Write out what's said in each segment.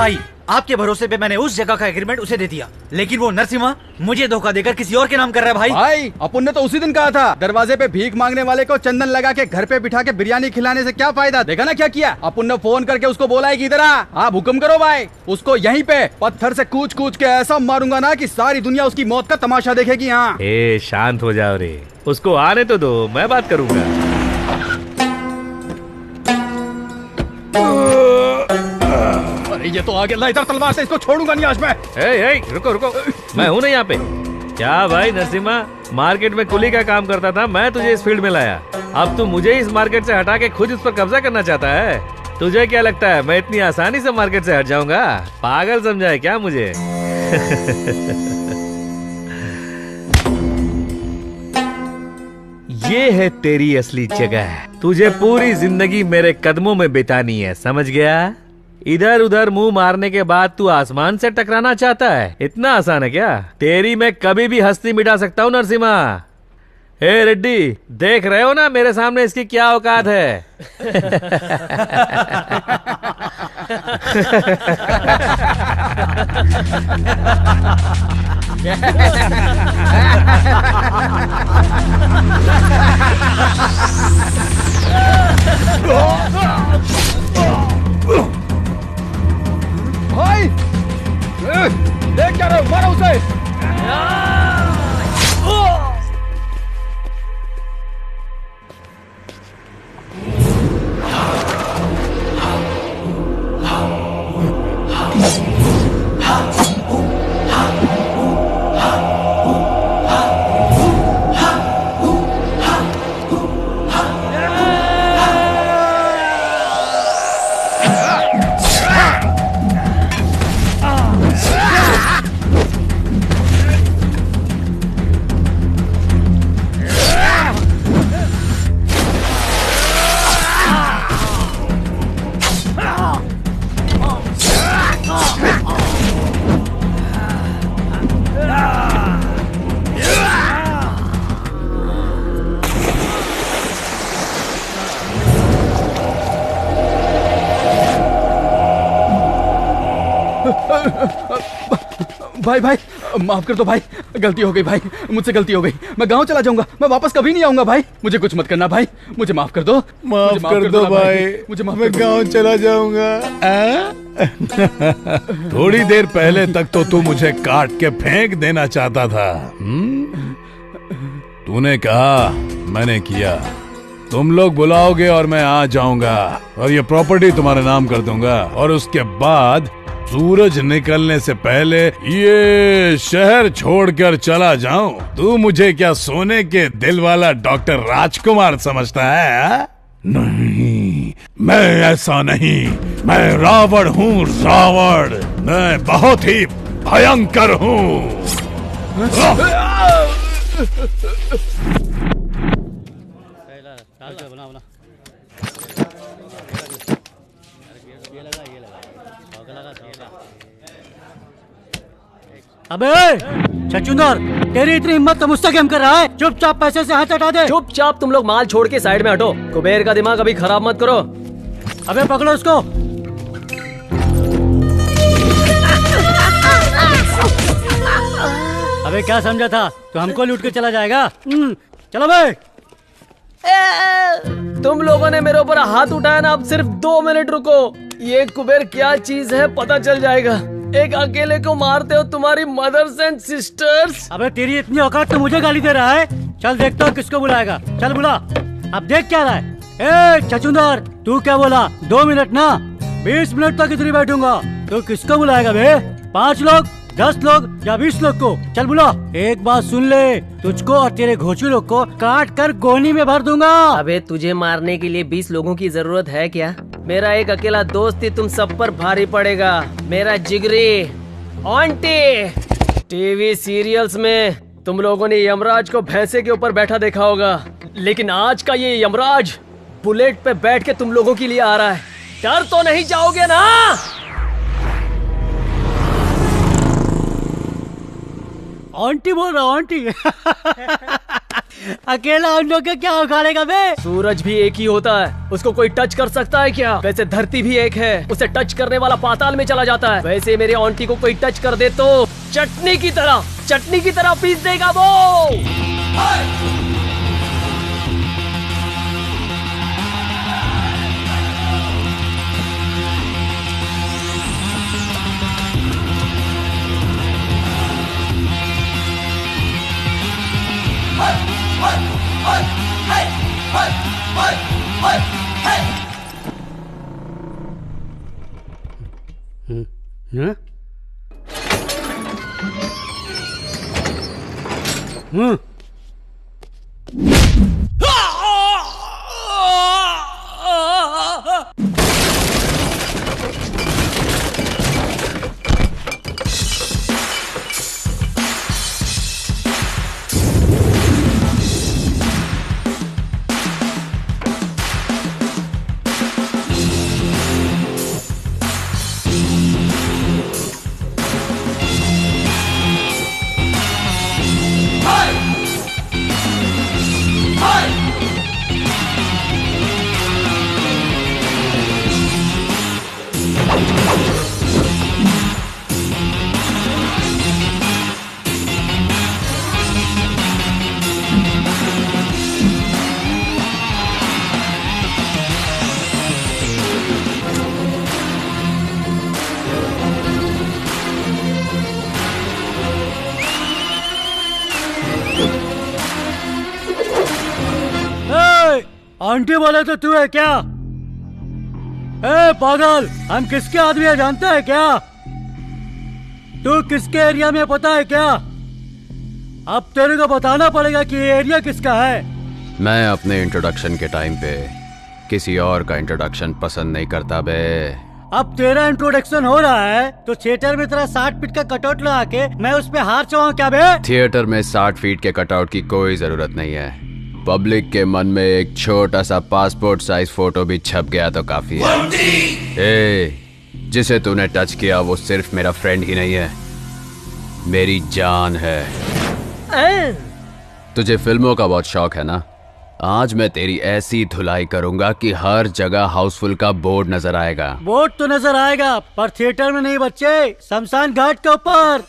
भाई आपके भरोसे पे मैंने उस जगह का एग्रीमेंट उसे दे दिया, लेकिन वो नरसिम्हा मुझे धोखा देकर किसी और के नाम कर रहा है। भाई अपुन ने तो उसी दिन कहा था, दरवाजे पे भीख मांगने वाले को चंदन लगा के घर पे बिठा के बिरयानी खिलाने से क्या फायदा। देखा ना क्या किया। अपुन ने फोन करके उसको बोला है कि इधर आ, आप हुक्म करो भाई। उसको यहीं पे पत्थर से कूच कूच के ऐसा मारूंगा ना कि सारी दुनिया उसकी मौत का तमाशा देखेगी। हाँ शांत हो जाओ रे, उसको आने तो दो, मैं बात करूंगा। अरे ये तो आगे इधर तलवार से, इसको छोड़ूंगा नहीं आज मैं। रुको रुको, मैं हूँ ना यहाँ पे। क्या भाई नरसिम्हा, मार्केट में कुली का काम करता था, मैं तुझे इस फील्ड में लाया, अब तू मुझे इस मार्केट से हटा के खुद इस पर कब्जा करना चाहता है। तुझे क्या लगता है मैं इतनी आसानी से मार्केट से हट जाऊंगा? पागल समझा है क्या मुझे? ये है तेरी असली जगह, तुझे पूरी जिंदगी मेरे कदमों में बितानी है, समझ गया? इधर उधर मुंह मारने के बाद तू आसमान से टकराना चाहता है? इतना आसान है क्या? तेरी मैं कभी भी हस्ती मिटा सकता हूँ नरसिम्हा। हे रेड्डी, देख रहे हो ना मेरे सामने इसकी क्या औकात है? भाई देख क्या रहे हो, मारो उसे। भाई भाई माफ कर दो भाई, गलती हो गई भाई, मुझसे गलती हो गई। मैं गांव चला जाऊंगा, मैं वापस कभी नहीं आऊंगा भाई। मुझे कुछ मत करना भाई, मुझे माफ कर दो। माफ कर दो भाई, मुझे माफ मैं गांव चला जाऊंगा। थोड़ी देर पहले तक तो तू मुझे काट के फेंक देना चाहता था। तूने कहा, मैंने किया। तुम लोग बुलाओगे और मैं आ जाऊंगा और ये प्रॉपर्टी तुम्हारे नाम कर दूंगा, और उसके बाद सूरज निकलने से पहले ये शहर छोड़कर चला जाऊं। तू मुझे क्या सोने के दिल वाला डॉक्टर राजकुमार समझता है? नहीं, मैं ऐसा नहीं। मैं रावण हूँ, रावण। मैं बहुत ही भयंकर हूँ। अबे छछूंदर, तेरी इतनी हिम्मत तो मुझसे गेम कर रहा है? चुपचाप पैसे से हाथ हटा दे। चुपचाप तुम लोग माल छोड़ के साइड में हटो। कुबेर का दिमाग अभी खराब मत करो। अबे पकड़ो उसको। अबे क्या समझा था, तो हमको लूट के चला जाएगा? चलो भाई। तुम लोगों ने मेरे ऊपर हाथ उठाया ना, अब सिर्फ 2 मिनट रुको। ये कुबेर क्या चीज है पता चल जाएगा। एक अकेले को मारते हो तुम्हारी मदर्स एंड सिस्टर्स। अबे तेरी इतनी औकात तो मुझे गाली दे रहा है। चल देखता हूँ किसको बुलाएगा, चल बुला। अब देख क्या रहा है। ए छछूंदर, तू क्या बोला? 2 मिनट ना, 20 मिनट तक इधर बैठूंगा। तो किसको बुलाएगा बे? 5 लोग, 10 लोग या 20 लोग को? चल बुला। एक बात सुन ले, तुझको और तेरे घोचू लोग को काट कर गोनी में भर दूंगा। अबे तुझे मारने के लिए 20 लोगों की जरूरत है क्या? मेरा एक अकेला दोस्त ही तुम सब पर भारी पड़ेगा। मेरा जिगरी आंटी। टीवी सीरियल्स में तुम लोगों ने यमराज को भैंसे के ऊपर बैठा देखा होगा, लेकिन आज का ये यमराज बुलेट पे बैठ के तुम लोगों के लिए आ रहा है। डर तो नहीं जाओगे ना? आंटी बोल रहा हूँ, आंटी। अकेला उन लोग के क्या उखाड़ेगा बे? सूरज भी एक ही होता है, उसको कोई टच कर सकता है क्या? वैसे धरती भी एक है, उसे टच करने वाला पाताल में चला जाता है। वैसे मेरे आंटी को कोई टच कर दे तो चटनी की तरह पीस देगा वो। हाँ? हाँ? आंटी बोले तो तू है क्या? ए पागल, हम किसके आदमी है जानते है क्या? तू किसके एरिया में पता है क्या? अब तेरे को बताना पड़ेगा कि ये एरिया किसका है। मैं अपने इंट्रोडक्शन के टाइम पे किसी और का इंट्रोडक्शन पसंद नहीं करता बे। अब तेरा इंट्रोडक्शन हो रहा है तो थिएटर में तेरा 60 फीट का कटआउट लगा के मैं उस पे हार चाहूँ क्या बे? थिएटर में 60 फीट के कटआउट की कोई जरूरत नहीं है। पब्लिक के मन में एक छोटा सा पासपोर्ट साइज फोटो भी छप गया तो काफी है। ए, जिसे तूने टच किया वो सिर्फ मेरा फ्रेंड ही नहीं है, मेरी जान है। तुझे फिल्मों का बहुत शौक है ना? आज मैं तेरी ऐसी धुलाई करूंगा कि हर जगह हाउसफुल का बोर्ड नजर आएगा। बोर्ड तो नजर आएगा पर थिएटर में नहीं बच्चे, शमशान घाट के ऊपर।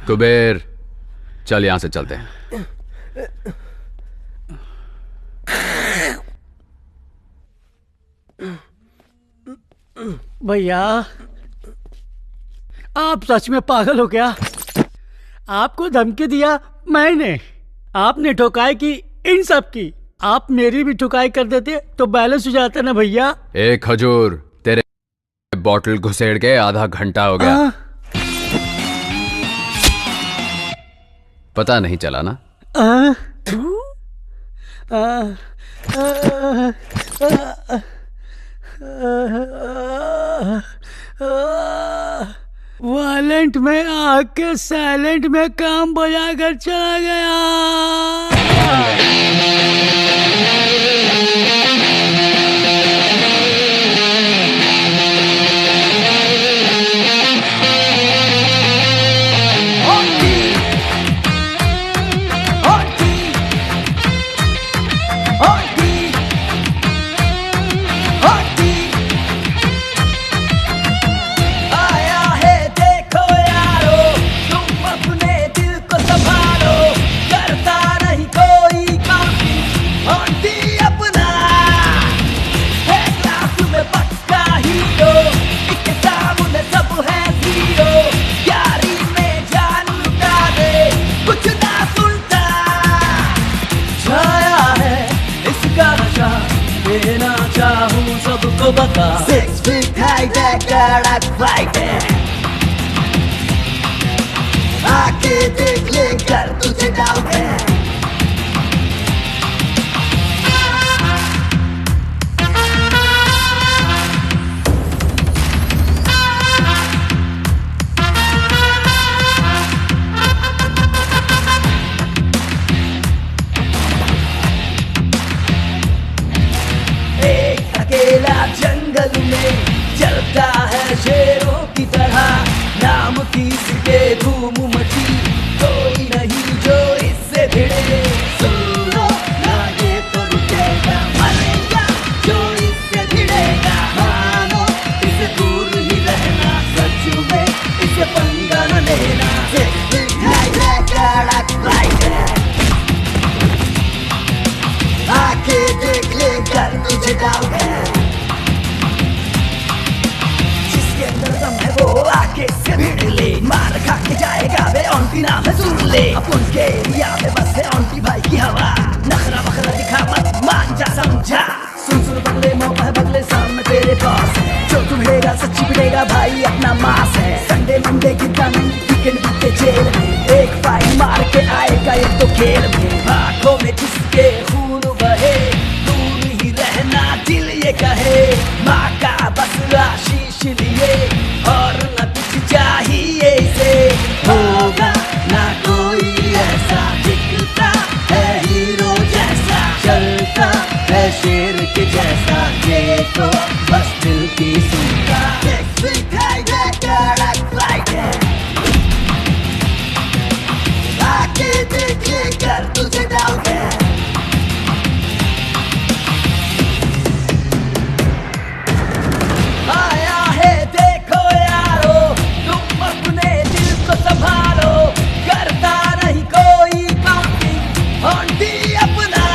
कुबेर, चल यहां से चलते हैं। भैया, आप सच में पागल हो क्या? आपको धमकी दिया मैंने, आपने ठोकाई की इन सब की, आप मेरी भी ठुकाई कर देते तो बैलेंस हो जाता ना भैया। एक खजूर, तेरे बॉटल घुसेड़ के आधा घंटा हो गया। पता नहीं चला ना? वालेंट में आके साइलेंट में काम बजा कर चला गया। सबको बता 6 feet high कड़क फाइट है, आके देख ले कर तुझे डाउट है। जंगल में चलता है शेरों की तरह, नाम किसके धूम मची, कोई नहीं जो इससे भिड़े। सुनो ना ये तो रुकेगा, मरेगा जो इससे भिड़ेगा। मानो इसे दूर ही रहना, सच में इसे पंगा न लेना। कड़क फाइट है, आके देख ले कर तुझे डाउट है। वो आके से भिड़ ले, मार खा के जाएगा वे ऑन्टी नाम है सुन ले। अपन के एरिया में बस है ऑन्टी भाई की हवा, नखरा बखरा दिखा मत मान जा समझा। सुन सुन बगले मौका है बगले सामने तेरे पास है, जो तुम्हेगा सच्ची पिटेगा भाई अपना मास है। संडे मंडे गिरता नहीं, वीकेंड बीते जेल में, एक फाइन मार के आएगा एक तो खेल में। आंखों में जिसके खून बहे, दूर ही रहना दिल ये कहे। माँ का बस आशीष लिए और न कुछ चाहिए इसे, होगा ना कोई ऐसा दिखता है हीरो जैसा, चलता है शेर के जैसा, ये तो बस दिल की सुनता। कड़क फाइट है, आके देख ले कर तुझे डाउट है। आया है देखो यारो, तुम अपने दिल को संभालो, करता नहीं कोई काउंटिंग, ऑन्टी अपना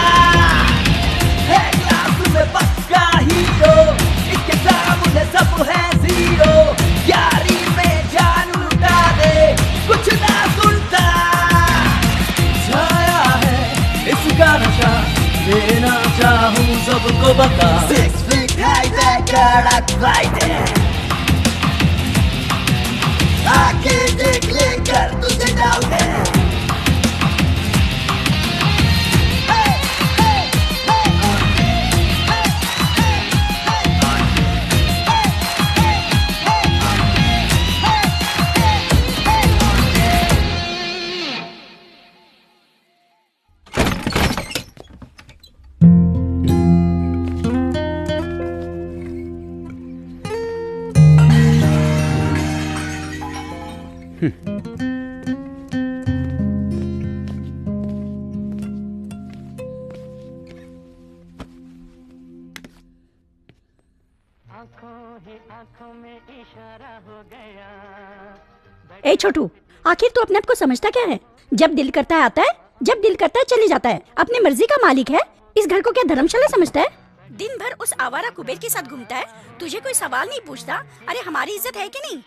है क्लास में पक्का हीरो, इसके सामने सब है जीरो। यारी में जान लुटा दे, कुछ ना सुनता, छाया है इसका नशा, देना चाहूं सबको बता। 6 feet high कड़क फाइट है, आके देख ले कर तुझे डाउट है। ए छोटू, आखिर तू अपने आप को समझता क्या है? जब दिल करता है आता है, जब दिल करता है चले जाता है, अपनी मर्जी का मालिक है। इस घर को क्या धर्मशाला समझता है? दिन भर उस आवारा कुबेर के साथ घूमता है, तुझे कोई सवाल नहीं पूछता। अरे हमारी इज्जत है कि नहीं?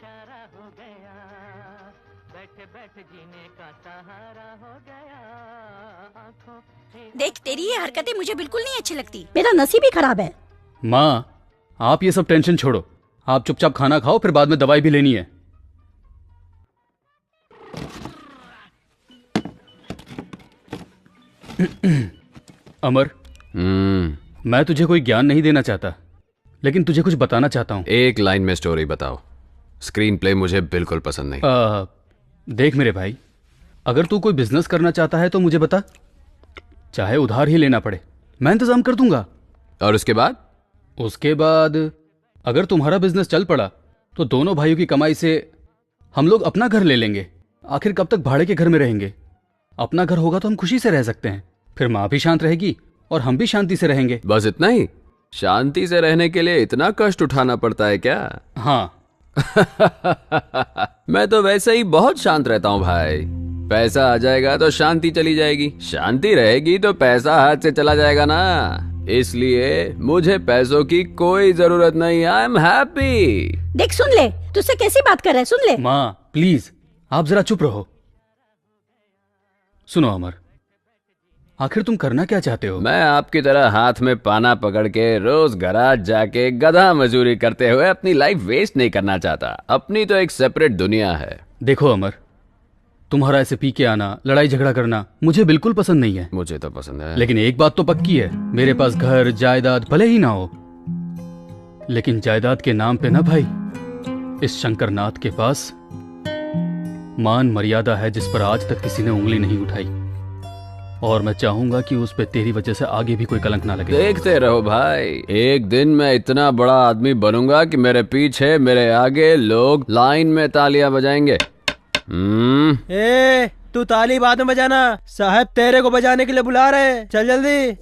देख, तेरी ये हरकतें मुझे बिल्कुल नहीं अच्छी लगती। मेरा नसीब ही खराब है। माँ, आप ये सब टेंशन छोड़ो, आप चुपचाप खाना खाओ, फिर बाद में दवाई भी लेनी है। अमर, मैं तुझे कोई ज्ञान नहीं देना चाहता, लेकिन तुझे कुछ बताना चाहता हूँ। एक लाइन में स्टोरी बताओ, स्क्रीन प्ले मुझे बिल्कुल पसंद नहीं। देख मेरे भाई, अगर तू कोई बिजनेस करना चाहता है तो मुझे बता, चाहे उधार ही लेना पड़े, मैं इंतजाम कर दूंगा। और उसके बाद? उसके बाद अगर तुम्हारा बिजनेस चल पड़ा तो दोनों भाइयों की कमाई से हम लोग अपना घर ले लेंगे। आखिर कब तक भाड़े के घर में रहेंगे? अपना घर होगा तो हम खुशी से रह सकते हैं, फिर माँ भी शांत रहेगी और हम भी शांति से रहेंगे। बस इतना ही? शांति से रहने के लिए इतना कष्ट उठाना पड़ता है क्या? हाँ। मैं तो वैसे ही बहुत शांत रहता हूँ भाई। पैसा आ जाएगा तो शांति चली जाएगी, शांति रहेगी तो पैसा हाथ से चला जाएगा ना। इसलिए मुझे पैसों की कोई जरूरत नहीं। I am happy. देख, सुन ले, तुझसे कैसी बात कर रहा है, सुन ले। माँ प्लीज, आप जरा चुप रहो। सुनो अमर, आखिर तुम करना क्या चाहते हो? मैं आपकी तरह हाथ में पाना पकड़ के रोज गराज जाके गधा मजदूरी करते हुए अपनी लाइफ वेस्ट नहीं करना चाहता। अपनी तो एक सेपरेट दुनिया है। देखो अमर, तुम्हारा ऐसे पी के आना, लड़ाई झगड़ा करना मुझे बिल्कुल पसंद नहीं है। मुझे तो पसंद है, लेकिन एक बात तो पक्की है, मेरे पास घर जायदाद भले ही ना हो, लेकिन जायदाद के नाम पे ना भाई, इस शंकरनाथ के पास मान मर्यादा है जिस पर आज तक किसी ने उंगली नहीं उठाई, और मैं चाहूंगा कि उस पे तेरी वजह से आगे भी कोई कलंक ना लगे। देखते रहो भाई, एक दिन मैं इतना बड़ा आदमी बनूंगा कि मेरे पीछे मेरे आगे लोग लाइन में तालियां बजाएंगे। ए, तू ताली बाद में बजाना, साहब तेरे को बजाने के लिए बुला रहे हैं, चल जल्दी।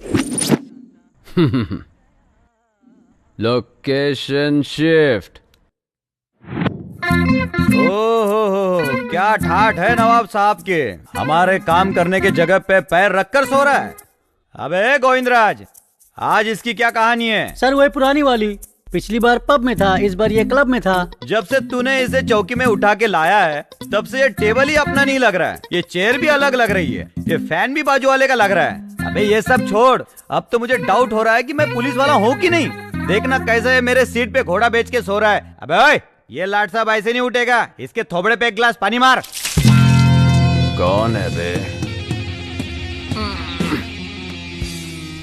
Location shift. ओहो, क्या ठाठ है नवाब साहब के, हमारे काम करने के जगह पे पैर रखकर सो रहा है। अबे गोविंदराज, आज इसकी क्या कहानी है? सर वही पुरानी वाली, पिछली बार पब में था, इस बार ये क्लब में था। जब से तूने इसे चौकी में उठा के लाया है तब से ये टेबल ही अपना नहीं लग रहा है, ये चेयर भी अलग लग रही है, ये फैन भी बाजू वाले का लग रहा है। अबे ये सब छोड़, अब तो मुझे डाउट हो रहा है कि मैं पुलिस वाला हूँ कि नहीं। देखना कैसे मेरे सीट पे घोड़ा बेच के सो रहा है। अबे ओए, ये लाट साहब ऐसे नहीं उठेगा, इसके थोबड़े पे एक गिलास पानी मार। कौन है बे?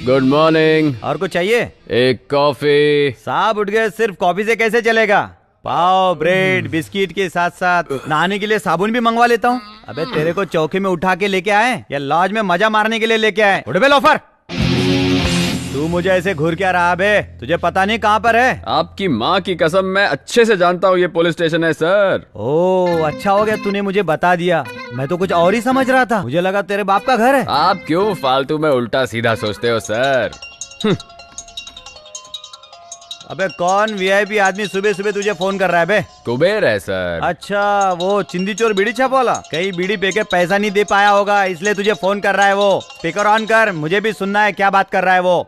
Good morning. और कुछ चाहिए? एक कॉफी। साहब उठ गए, सिर्फ कॉफी से कैसे चलेगा? पाव, ब्रेड, बिस्किट के साथ साथ नहाने के लिए साबुन भी मंगवा लेता हूँ। अबे तेरे को चौकी में उठा के लेके आए या लॉज में मजा मारने के लिए लेके आए? उठ बे लोफर, तू मुझे ऐसे घूर क्या रहा बे? तुझे पता नहीं कहाँ पर है? आपकी माँ की कसम, मैं अच्छे से जानता हूँ ये पुलिस स्टेशन है सर। ओह अच्छा हो गया तूने मुझे बता दिया, मैं तो कुछ और ही समझ रहा था, मुझे लगा तेरे बाप का घर है। आप क्यों फालतू में उल्टा सीधा सोचते हो सर? अबे कौन वीआईपी आदमी सुबह सुबह तुझे फोन कर रहा है बे? कुबेर है सर। अच्छा, वो चिंदी चोर बीड़ी छाप वाला, कहीं बीड़ी पे के पैसा नहीं दे पाया होगा इसलिए तुझे फोन कर रहा है वो। स्पीकर ऑन कर, मुझे भी सुनना है क्या बात कर रहा है वो।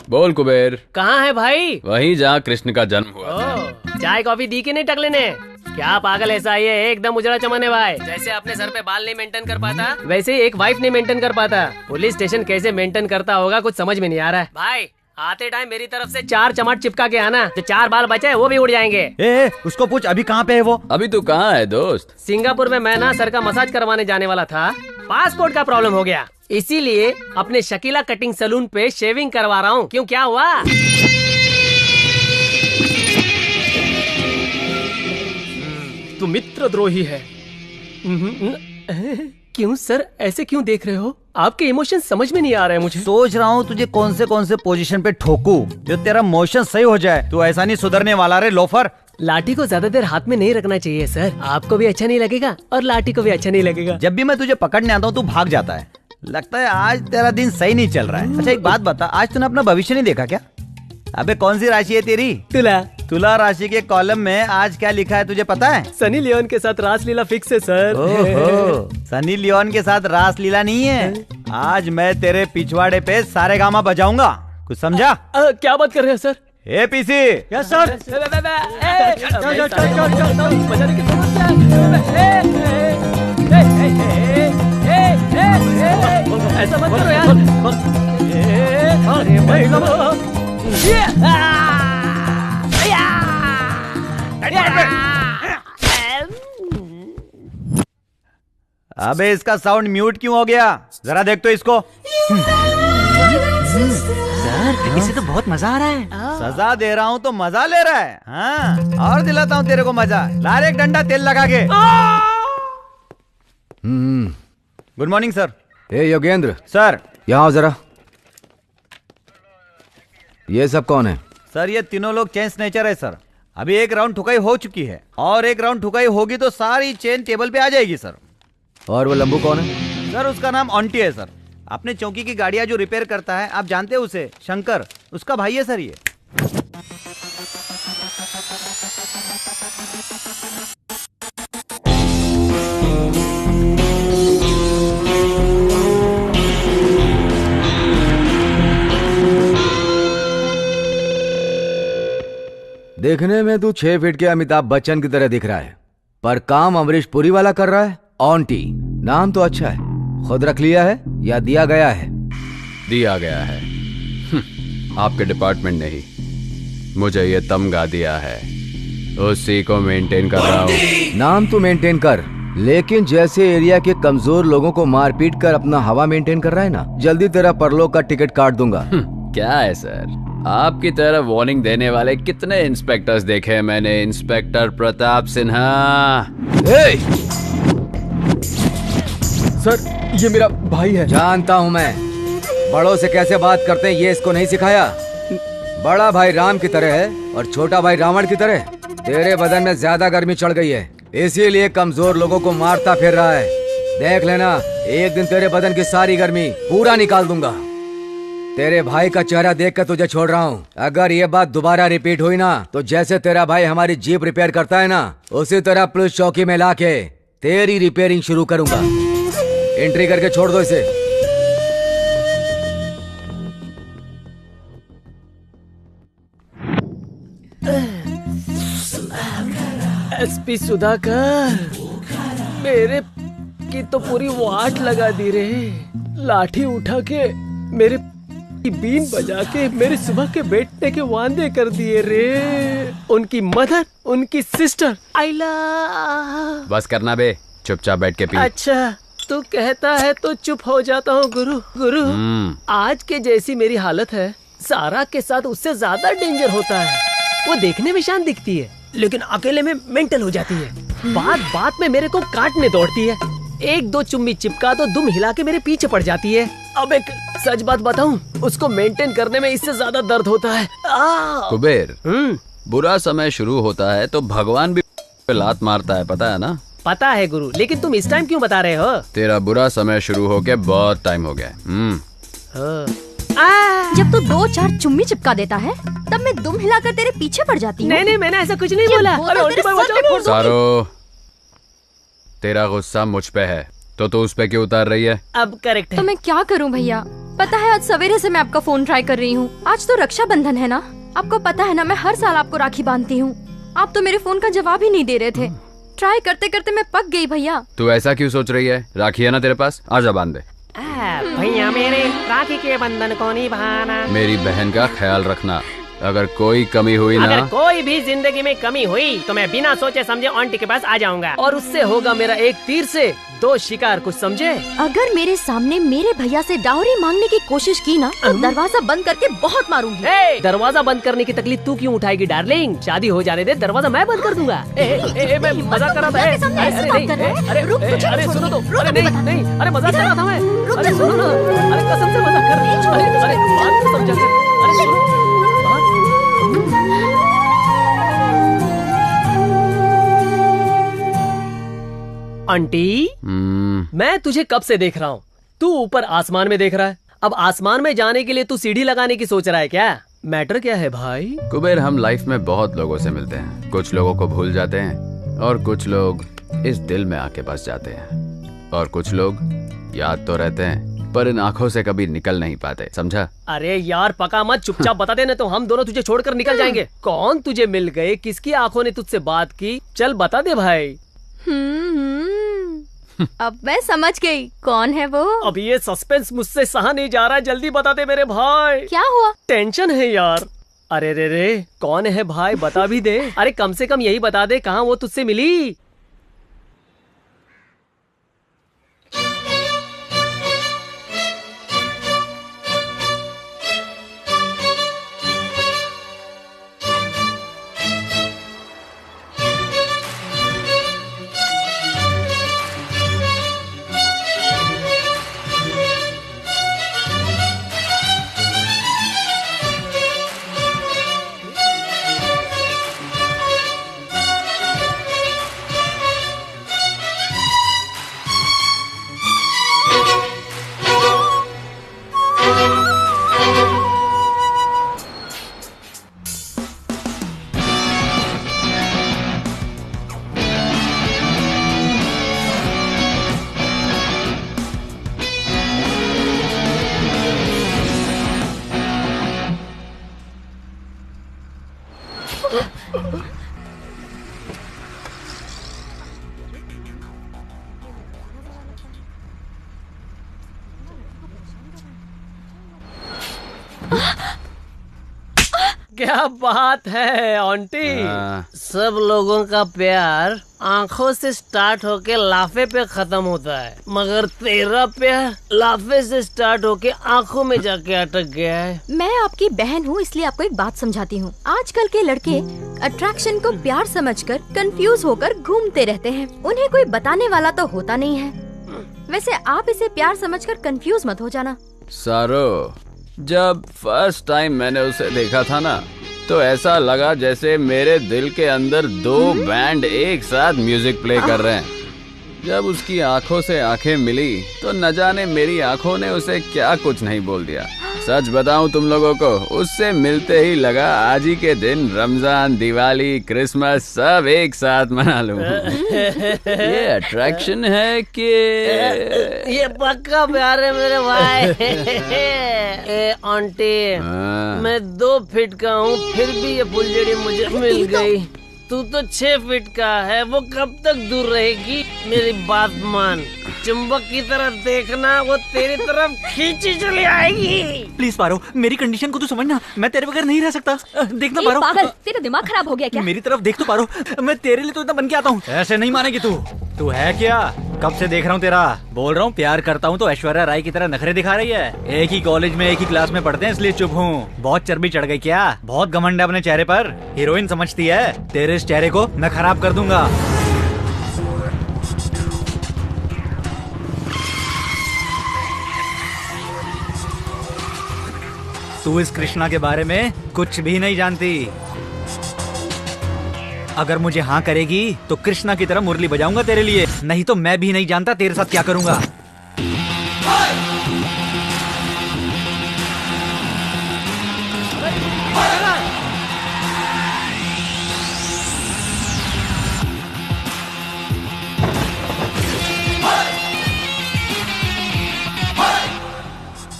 बोल कुबेर। कहाँ है भाई? वहीं जहाँ कृष्ण का जन्म हुआ था। चाय कॉफी दी कि नहीं टकले ने? क्या पागल ऐसा ही है, एकदम उजड़ा चमन है भाई। जैसे अपने सर पे बाल नहीं मेंटेन कर पाता, वैसे ही एक वाइफ नहीं मेंटेन कर पाता। पुलिस स्टेशन कैसे मेंटेन करता होगा कुछ समझ में नहीं आ रहा है भाई। आते टाइम मेरी तरफ से 4 चमाट चिपका के आना, जो 4 बाल बचे वो भी उड़ जाएंगे। ए, उसको पूछ अभी कहाँ पे है वो? अभी तू कहाँ है दोस्त? सिंगापुर में मैं ना सर का मसाज करवाने जाने वाला था, पासपोर्ट का प्रॉब्लम हो गया, इसीलिए अपने शकीला कटिंग सैलून पे शेविंग करवा रहा हूँ। क्यों, क्या हुआ? तू मित्रद्रोही है। क्यों सर, ऐसे क्यों देख रहे हो? आपके इमोशन समझ में नहीं आ रहे हैं मुझे। सोच रहा हूँ तुझे कौन से पोजीशन पे ठोकूं जो तेरा मोशन सही हो जाए। तू ऐसा नहीं सुधरने वाला रे लोफर। लाठी को ज्यादा देर हाथ में नहीं रखना चाहिए सर, आपको भी अच्छा नहीं लगेगा और लाठी को भी अच्छा नहीं लगेगा। जब भी मैं तुझे पकड़ने आता हूँ तू भाग जाता है, लगता है आज तेरा दिन सही नहीं चल रहा है। अच्छा एक बात बता, आज तूने अपना भविष्य नहीं देखा क्या? अबे कौन सी राशि है तेरी? तुला। तुला राशि के कॉलम में आज क्या लिखा है तुझे पता है? सनी लियोन के साथ रासलीला फिक्स है सर। ओहो, सनी लियोन के साथ रासलीला नहीं है, आज मैं तेरे पिछवाड़े पे सारे गामा बजाऊंगा, कुछ समझा? क्या बात कर रहे हैं सर? ए पीसी। Yes sir. ऐसा मत करो यार। अरे अबे इसका साउंड म्यूट क्यों हो गया? जरा देख तो इसको। सर इसे तो बहुत मजा आ रहा है। सजा दे रहा हूँ तो मजा ले रहा है। हाँ और दिलाता हूँ तेरे को मजा। ला रे एक डंडा तेल लगा के। Good morning sir. ए योगेंद्र सर। यहाँ आओ जरा। ये सब कौन है? सर ये तीनों लोग चेन स्नेचर है सर। अभी एक राउंड ठुकाई हो चुकी है और एक राउंड ठुकाई होगी तो सारी चेन टेबल पे आ जाएगी सर। और वो लंबू कौन है? सर उसका नाम ऑन्टी है सर। अपने चौकी की गाड़ियां जो रिपेयर करता है, आप जानते हैं उसे, शंकर, उसका भाई है सर ये। देखने में तू 6 फीट के अमिताभ बच्चन की तरह दिख रहा है, पर काम अमरीश पुरी वाला कर रहा है। ऑन्टी नाम तो अच्छा है, खुद रख लिया है या दिया गया है? दिया गया है। आपके डिपार्टमेंट ने ही मुझे ये तमगा दिया है, उसी को मेंटेन कर रहा हूँ। नाम तो मेंटेन कर, लेकिन जैसे एरिया के कमजोर लोगों को मारपीट कर अपना हवा मेंटेन कर रहा है ना, जल्दी तेरा परलोक का टिकट काट दूंगा। क्या है सर, आपकी तरह वार्निंग देने वाले कितने इंस्पेक्टर्स देखे हैं मैंने। इंस्पेक्टर प्रताप सिन्हा। सर ये मेरा भाई है। जानता हूँ मैं, बड़ों से कैसे बात करते हैं ये इसको नहीं सिखाया। बड़ा भाई राम की तरह है और छोटा भाई रावण की तरह। तेरे बदन में ज्यादा गर्मी चढ़ गई है, इसीलिए कमजोर लोगों को मारता फिर रहा है। देख लेना, एक दिन तेरे बदन की सारी गर्मी पूरा निकाल दूंगा। तेरे भाई का चेहरा देख कर तुझे छोड़ रहा हूँ। अगर ये बात दोबारा रिपीट हुई ना, तो जैसे तेरा भाई हमारी जीप रिपेयर करता है ना, उसी तरह पुलिस चौकी में लाके तेरी रिपेयरिंग शुरू करूंगा। एंट्री करके छोड़ दो इसे। एसपी सुधाकर, मेरे की तो पूरी वाट लगा दी रे। लाठी उठा के मेरे बीन बजा के मेरे सुबह के बैठने के वादे कर दिए रे। उनकी मदर, उनकी सिस्टर, आइला। बस करना बे, चुपचाप बैठ के पी। अच्छा तू कहता है तो चुप हो जाता हूँ गुरु। गुरु आज के जैसी मेरी हालत है, सारा के साथ उससे ज्यादा डेंजर होता है। वो देखने में शांत दिखती है, लेकिन अकेले में मेंटल हो जाती है। बात बात में मेरे को काटने दौड़ती है। एक दो चुम्मी चिपका तो दुम हिला के मेरे पीछे पड़ जाती है। अब एक सच बात बताऊं, उसको मेंटेन करने में इससे ज्यादा दर्द होता है। कुबेर, बुरा समय शुरू होता है तो भगवान भी लात मारता है, पता है ना? पता है गुरु, लेकिन तुम इस टाइम क्यों बता रहे हो? तेरा बुरा समय शुरू होके बहुत टाइम हो गया। जब तू 2-4 चुम्मी चिपका देता है, तब मैं दुम हिलाकर तेरे पीछे पड़ जाती हूँ। नहीं मैंने ऐसा कुछ नहीं बोला। सारो, तेरा गुस्सा मुझ पे है तो तू उस पे क्यों उतार रही है? अब करेक्ट है। तो मैं क्या करूं भैया? पता है आज सवेरे से मैं आपका फोन ट्राई कर रही हूँ। आज तो रक्षाबंधन है ना, आपको पता है ना मैं हर साल आपको राखी बांधती हूँ। आप तो मेरे फोन का जवाब ही नहीं दे रहे थे। ट्राई करते करते मैं पक गई भैया। तू ऐसा क्यों सोच रही है? राखी है ना तेरे पास, आजा बांध दे। भैया मेरे राखी के बंधन को निभाना। मेरी बहन का ख्याल रखना, अगर कोई कमी हुई ना, अगर कोई भी जिंदगी में कमी हुई तो मैं बिना सोचे समझे आंटी के पास आ जाऊंगा और उससे होगा मेरा एक तीर से 2 शिकार, कुछ समझे? अगर मेरे सामने मेरे भैया से डाउरी मांगने की कोशिश की ना, तो दरवाजा बंद करके बहुत मारूंगी। दरवाजा बंद करने की तकलीफ तू क्यों उठाएगी डार्लिंग? शादी हो जाने दे, दरवाजा मैं बंद कर दूंगा। मैं मजाक कर रहा था। अरे सुनो तो, अरे नहीं, अरे मजाक कर रहा था मैं। अरे सुनो ना, अरे कसम से मजाक कर रही। अरे बात तो समझा कर। अरे सुनो, आंटी मैं तुझे कब से देख रहा हूँ, तू ऊपर आसमान में देख रहा है। अब आसमान में जाने के लिए तू सीढ़ी लगाने की सोच रहा है क्या? मैटर क्या है भाई? कुबेर, हम लाइफ में बहुत लोगों से मिलते हैं, कुछ लोगों को भूल जाते हैं और कुछ लोग इस दिल में आके बस जाते हैं, और कुछ लोग याद तो रहते हैं पर इन आंखों से कभी निकल नहीं पाते, समझा? अरे यार पका मत, चुपचाप बता दे, तो हम दोनों तुझे छोड़कर निकल जाएंगे। कौन तुझे मिल गए, किसकी आंखों ने तुझसे बात की? चल बता दे भाई। अब मैं समझ गई कौन है वो। अब ये सस्पेंस मुझसे सहा नहीं जा रहा है, जल्दी बता दे मेरे भाई। क्या हुआ? टेंशन है यार। अरे रे रे, कौन है भाई, बता भी दे। अरे कम से कम यही बता दे, कहाँ वो तुझसे मिली? क्या बात है आंटी। सब लोगों का प्यार आंखों से स्टार्ट होके लाफे पे खत्म होता है, मगर तेरा प्यार लाफे से स्टार्ट होके आंखों में जाके अटक गया है। मैं आपकी बहन हूँ, इसलिए आपको एक बात समझाती हूँ। आजकल के लड़के अट्रैक्शन को प्यार समझकर कंफ्यूज होकर घूमते रहते हैं। उन्हें कोई बताने वाला तो होता नहीं है। वैसे आप इसे प्यार समझकर कंफ्यूज मत हो जाना। सारो, जब फर्स्ट टाइम मैंने उसे देखा था ना, तो ऐसा लगा जैसे मेरे दिल के अंदर दो बैंड एक साथ म्यूजिक प्ले कर रहे हैं। जब उसकी आंखों से आंखें मिली तो न जाने मेरी आंखों ने उसे क्या कुछ नहीं बोल दिया। सच बताऊं तुम लोगों को, उससे मिलते ही लगा आज ही के दिन रमजान, दिवाली, क्रिसमस सब एक साथ मना लूं। ये अट्रैक्शन है कि ये पक्का प्यार है मेरे भाई। ए आंटी, मैं 2 फीट का हूँ, फिर भी ये फुलझड़ी मुझे मिल गई। तू तो 6 फीट का है, वो कब तक दूर रहेगी? मेरी बात मान, चुंबक की तरफ देखना, वो तेरी तरफ खींची चली आएगी। प्लीज पारो, मेरी कंडीशन को तू समझना, मैं तेरे बगैर नहीं रह सकता। देखना पारो। पागल, तेरा दिमाग खराब हो गया क्या? मेरी तरफ देख तो पारो, मैं तेरे लिए तो इतना बन के आता हूँ। ऐसे नहीं मानेगी तू। तू है क्या? कब से देख रहा हूँ तेरा। बोल रहा हूँ प्यार करता हूँ तो ऐश्वर्या राय की तरह नखरे दिखा रही है। एक ही कॉलेज में एक ही क्लास में पढ़ते हैं इसलिए चुप हूँ। बहुत चर्बी चढ़ गई क्या? बहुत घमंड है अपने चेहरे पर। हीरोइन समझती है। तेरे इस चेहरे को मैं खराब कर दूंगा। तू इस कृष्णा के बारे में कुछ भी नहीं जानती। अगर मुझे हाँ करेगी तो कृष्णा की तरह मुरली बजाऊंगा तेरे लिए, नहीं तो मैं भी नहीं जानता तेरे साथ क्या करूंगा।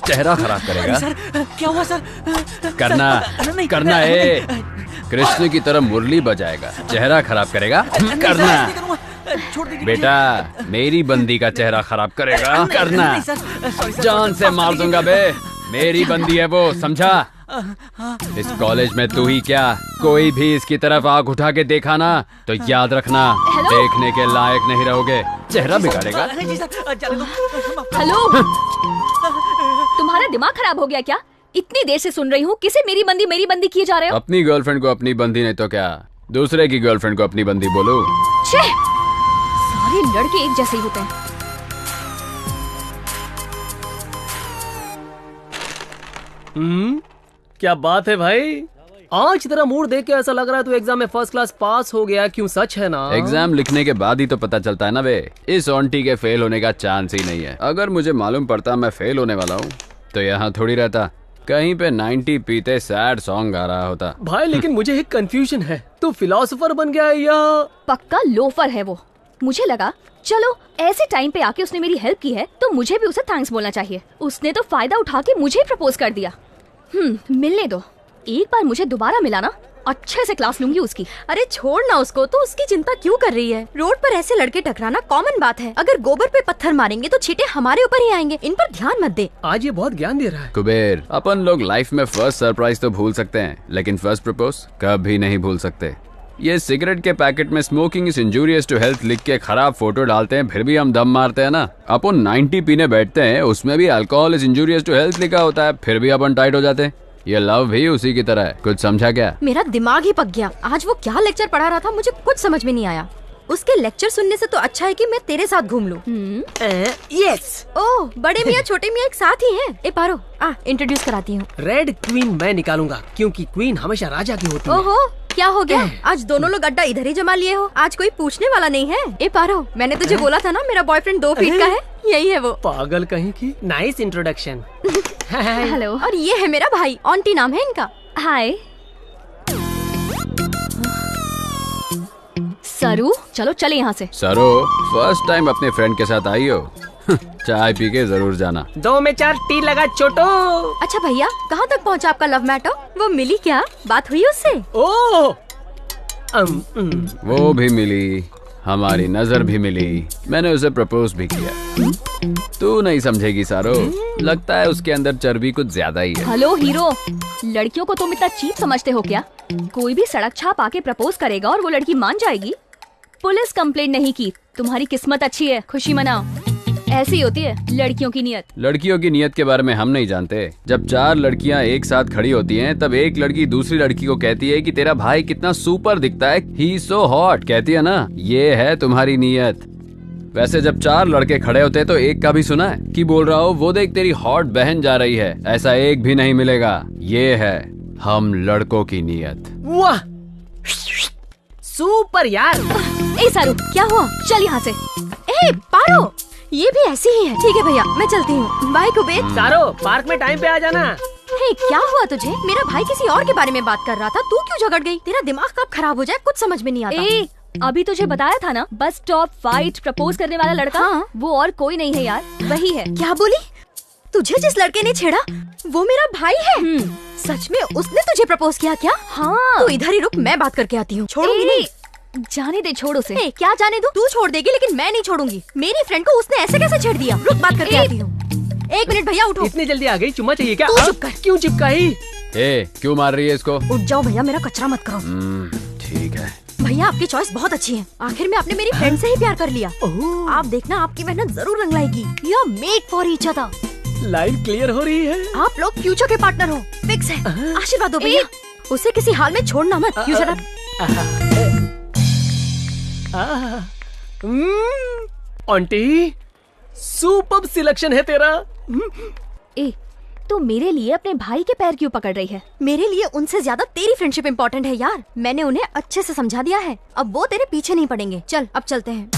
चेहरा खराब करेगा। सर क्या हुआ सर? करना नहीं, करना है। कृष्ण की तरह मुरली बजाएगा, चेहरा खराब करेगा। करना बेटा, मेरी बंदी का चेहरा खराब करेगा। करना, जान से मार दूंगा बे। मेरी बंदी है वो, समझा? इस कॉलेज में तू ही क्या, कोई भी इसकी तरफ आंख उठा के देखा ना तो याद रखना, देखने के लायक नहीं रहोगे। चेहरा बिगाड़ेगा। हेलो, तुम्हारा दिमाग खराब हो गया क्या? इतनी देर से सुन रही हूँ, किसे मेरी बंदी किए जा रहे हो? अपनी गर्लफ्रेंड को अपनी बंदी नहीं तो क्या, दूसरे की गर्लफ्रेंड को अपनी बंदी बोलो। छे, सारे लड़के एक जैसे ही होते हैं। क्या बात है भाई, आज तेरा मूड देख के ऐसा लग रहा है तू एग्जाम में फर्स्ट क्लास पास हो गया। क्यों, सच है ना? एग्जाम लिखने के बाद ही तो पता चलता है ना बे। इस ऑन्टी के फेल होने का चांस ही नहीं है। अगर मुझे मालूम पड़ता मैं फेल होने वाला हूँ तो यहाँ थोड़ी रहता, कहीं पे 90 पीते सैड सॉन्ग गा रहा होता। भाई लेकिन मुझे एक कंफ्यूजन है, तू फिलोसोफर बन गया है या? पक्का लोफर है वो। मुझे लगा चलो ऐसे टाइम पे आके उसने मेरी हेल्प की है तो मुझे भी उसे थैंक्स बोलना चाहिए। उसने तो फायदा उठा के मुझे प्रपोज कर दिया। मिलने दो, एक बार मुझे दोबारा मिला ना अच्छे से क्लास लूंगी उसकी। अरे छोड़ ना उसको, तो उसकी चिंता क्यों कर रही है? रोड पर ऐसे लड़के टकराना कॉमन बात है। अगर गोबर पे पत्थर मारेंगे तो छींटे हमारे ऊपर ही आएंगे। इन पर ध्यान मत दे। आज ये बहुत ज्ञान दे रहा है। कुबेर, अपन लोग लाइफ में फर्स्ट सरप्राइज तो भूल सकते हैं, लेकिन फर्स्ट प्रपोज कभी नहीं भूल सकते। ये सिगरेट के पैकेट में smoking is injurious to health लिख के खराब फोटो डालते हैं, फिर भी हम दम मारते हैं ना। अपन 90 पीने बैठते हैं, उसमें भी alcohol is injurious to health लिखा होता है, फिर भी अपन टाइट हो जाते हैं। ये लव भी उसी की तरह है। कुछ समझा क्या? मेरा दिमाग ही पक गया। आज वो क्या लेक्चर पढ़ा रहा था, मुझे कुछ समझ में नहीं आया। उसके लेक्चर सुनने से तो अच्छा है कि मैं तेरे साथ घूम लूं। यस। ओह, बड़े मियाँ छोटे मियाँ एक साथ ही हैं। ए पारो, इंट्रोड्यूस कराती हूँ। रेड क्वीन मैं निकालूंगा, क्योंकि क्वीन हमेशा राजा की होती है। ओहो, क्या हो गया? आज दोनों लोग अड्डा इधर ही जमा लिए हो। आज कोई पूछने वाला नहीं है। ए पारो, मैंने तुझे बोला था ना मेरा बॉयफ्रेंड 2 फीट का है। यही है वो। पागल कहीं की। Nice introduction. हेलो। और ये है मेरा भाई, ऑन्टी नाम है इनका। हाय सरू, चलो चले यहाँ से। सरो, फर्स्ट टाइम अपने फ्रेंड के साथ आई हो? चाय पी के जरूर जाना। 2 में 4 टी लगा छोटो। अच्छा भैया, कहाँ तक पहुँचा आपका लव मैटर? वो मिली क्या? बात हुई उससे? ओह, वो भी मिली, हमारी नजर भी मिली, मैंने उसे प्रपोज भी किया। तू नहीं समझेगी सारो, लगता है उसके अंदर चर्बी कुछ ज्यादा ही है। हेलो हीरो, लड़कियों को तुम इतना चीप समझते हो क्या? कोई भी सड़क छाप आके प्रपोज करेगा और वो लड़की मान जाएगी? पुलिस कंप्लेंट नहीं की, तुम्हारी किस्मत अच्छी है, खुशी मनाओ। ऐसी होती है लड़कियों की नियत। लड़कियों की नियत के बारे में हम नहीं जानते। जब 4 लड़कियां एक साथ खड़ी होती हैं, तब एक लड़की दूसरी लड़की को कहती है कि तेरा भाई कितना सुपर दिखता है, ही सो हॉट, कहती है ना, ये है तुम्हारी नियत। वैसे जब 4 लड़के खड़े होते हैं तो एक का भी सुना है कि बोल रहा हो वो देख तेरी हॉट बहन जा रही है? ऐसा एक भी नहीं मिलेगा। ये है हम लड़कों की नियत। वाह, सुपर यार। ए सारू, क्या हुआ? चल यहाँ से। ए पारो, ये भी ऐसी ही है। ठीक है भैया, मैं चलती हूँ। बाय कुबेर। सारो, पार्क में टाइम पे आ जाना। हे, क्या हुआ तुझे? मेरा भाई किसी और के बारे में बात कर रहा था, तू क्यों झगड़ गई? तेरा दिमाग कब खराब हो जाए कुछ समझ में नहीं आता। अभी तुझे बताया था ना, बस स्टॉप फाइट प्रपोज करने वाला लड़का। हाँ? वो और कोई नहीं है यार, वही है। क्या बोली? तुझे जिस लड़के ने छेड़ा वो मेरा भाई है? सच में उसने तुझे प्रपोज किया क्या? हाँ। तू इधर ही रुक, मैं बात करके आती हूँ। छोड़ूंगी नहीं। जाने दे, छोड़ उसे। क्या जाने दू? तू छोड़ देगी, लेकिन मैं नहीं छोड़ूंगी। मेरी फ्रेंड को उसने ऐसे कैसे छेड़ दिया? रुक, बात करके आती हूँ। 1 मिनट भैया, उठो। इतनी जल्दी आ गई? चुम्मा चाहिए क्या? तू चुप कर। क्यों चिपकाई? क्यों मार रही है इसको? उठ जाओ भैया, मेरा कचरा मत करो। ठीक है भैया, आपकी चॉइस बहुत अच्छी है। आखिर में आपने मेरी फ्रेंड से ही प्यार कर लिया। आप देखना, आपकी मेहनत जरूर रंग लाएगी। You are made for each other. Line clear हो रही है। आप लोग फ्यूचर के पार्टनर हो, फिक्स है। आशीर्वाद दो भैया। उसे किसी हाल में छोड़ना मत। You shut up. Aunty, super selection है तेरा। ए, तो मेरे लिए अपने भाई के पैर क्यों पकड़ रही है? मेरे लिए उनसे ज्यादा तेरी फ्रेंडशिप इम्पोर्टेंट है यार। मैंने उन्हें अच्छे से समझा दिया है, अब वो तेरे पीछे नहीं पड़ेंगे। चल, अब चलते हैं।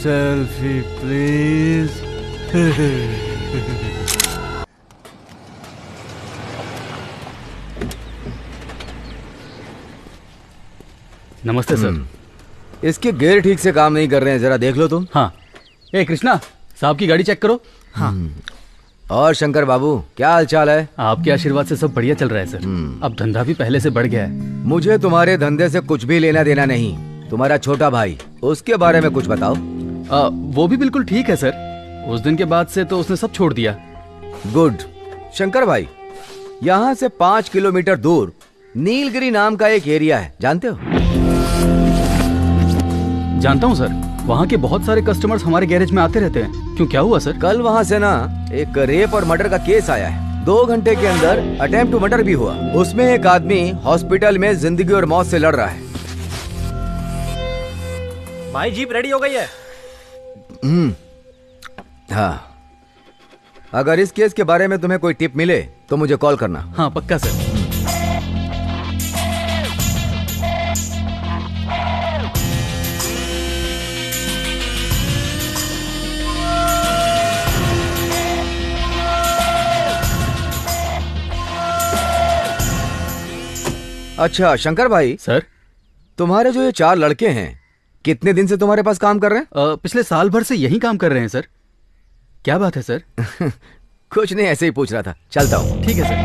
Selfie please. नमस्ते सर। इसके गियर ठीक से काम नहीं कर रहे हैं, जरा देख लो तुम। हाँ। ए कृष्णा, साहब की गाड़ी चेक करो। हाँ। और शंकर बाबू, क्या हाल चाल है? आपके आशीर्वाद से सब बढ़िया चल रहा है सर। अब धंधा भी पहले से बढ़ गया है। मुझे तुम्हारे धंधे से कुछ भी लेना देना नहीं। तुम्हारा छोटा भाई, उसके बारे में कुछ बताओ। वो भी बिल्कुल ठीक है सर। उस दिन के बाद से तो उसने सब छोड़ दिया। गुड। शंकर भाई, यहाँ से 5 किलोमीटर दूर नीलगिरी नाम का एक एरिया है, जानते हो? जानता हूँ सर। वहाँ के बहुत सारे कस्टमर्स हमारे गैरेज में आते रहते हैं। क्यों, क्या हुआ सर? कल वहाँ से ना एक रेप और मर्डर का केस आया है। 2 घंटे के अंदर अटेम्प्ट टू मर्डर भी हुआ। उसमें एक आदमी हॉस्पिटल में जिंदगी और मौत से लड़ रहा है। भाई जीप रेडी हो गई है। हाँ, अगर इस केस के बारे में तुम्हें कोई टिप मिले तो मुझे कॉल करना। हाँ पक्का सर। अच्छा शंकर भाई। सर। तुम्हारे जो ये 4 लड़के हैं कितने दिन से तुम्हारे पास काम कर रहे हैं? पिछले साल भर से यही काम कर रहे हैं सर। क्या बात है सर? कुछ नहीं, ऐसे ही पूछ रहा था। चलता हूँ। ठीक है सर।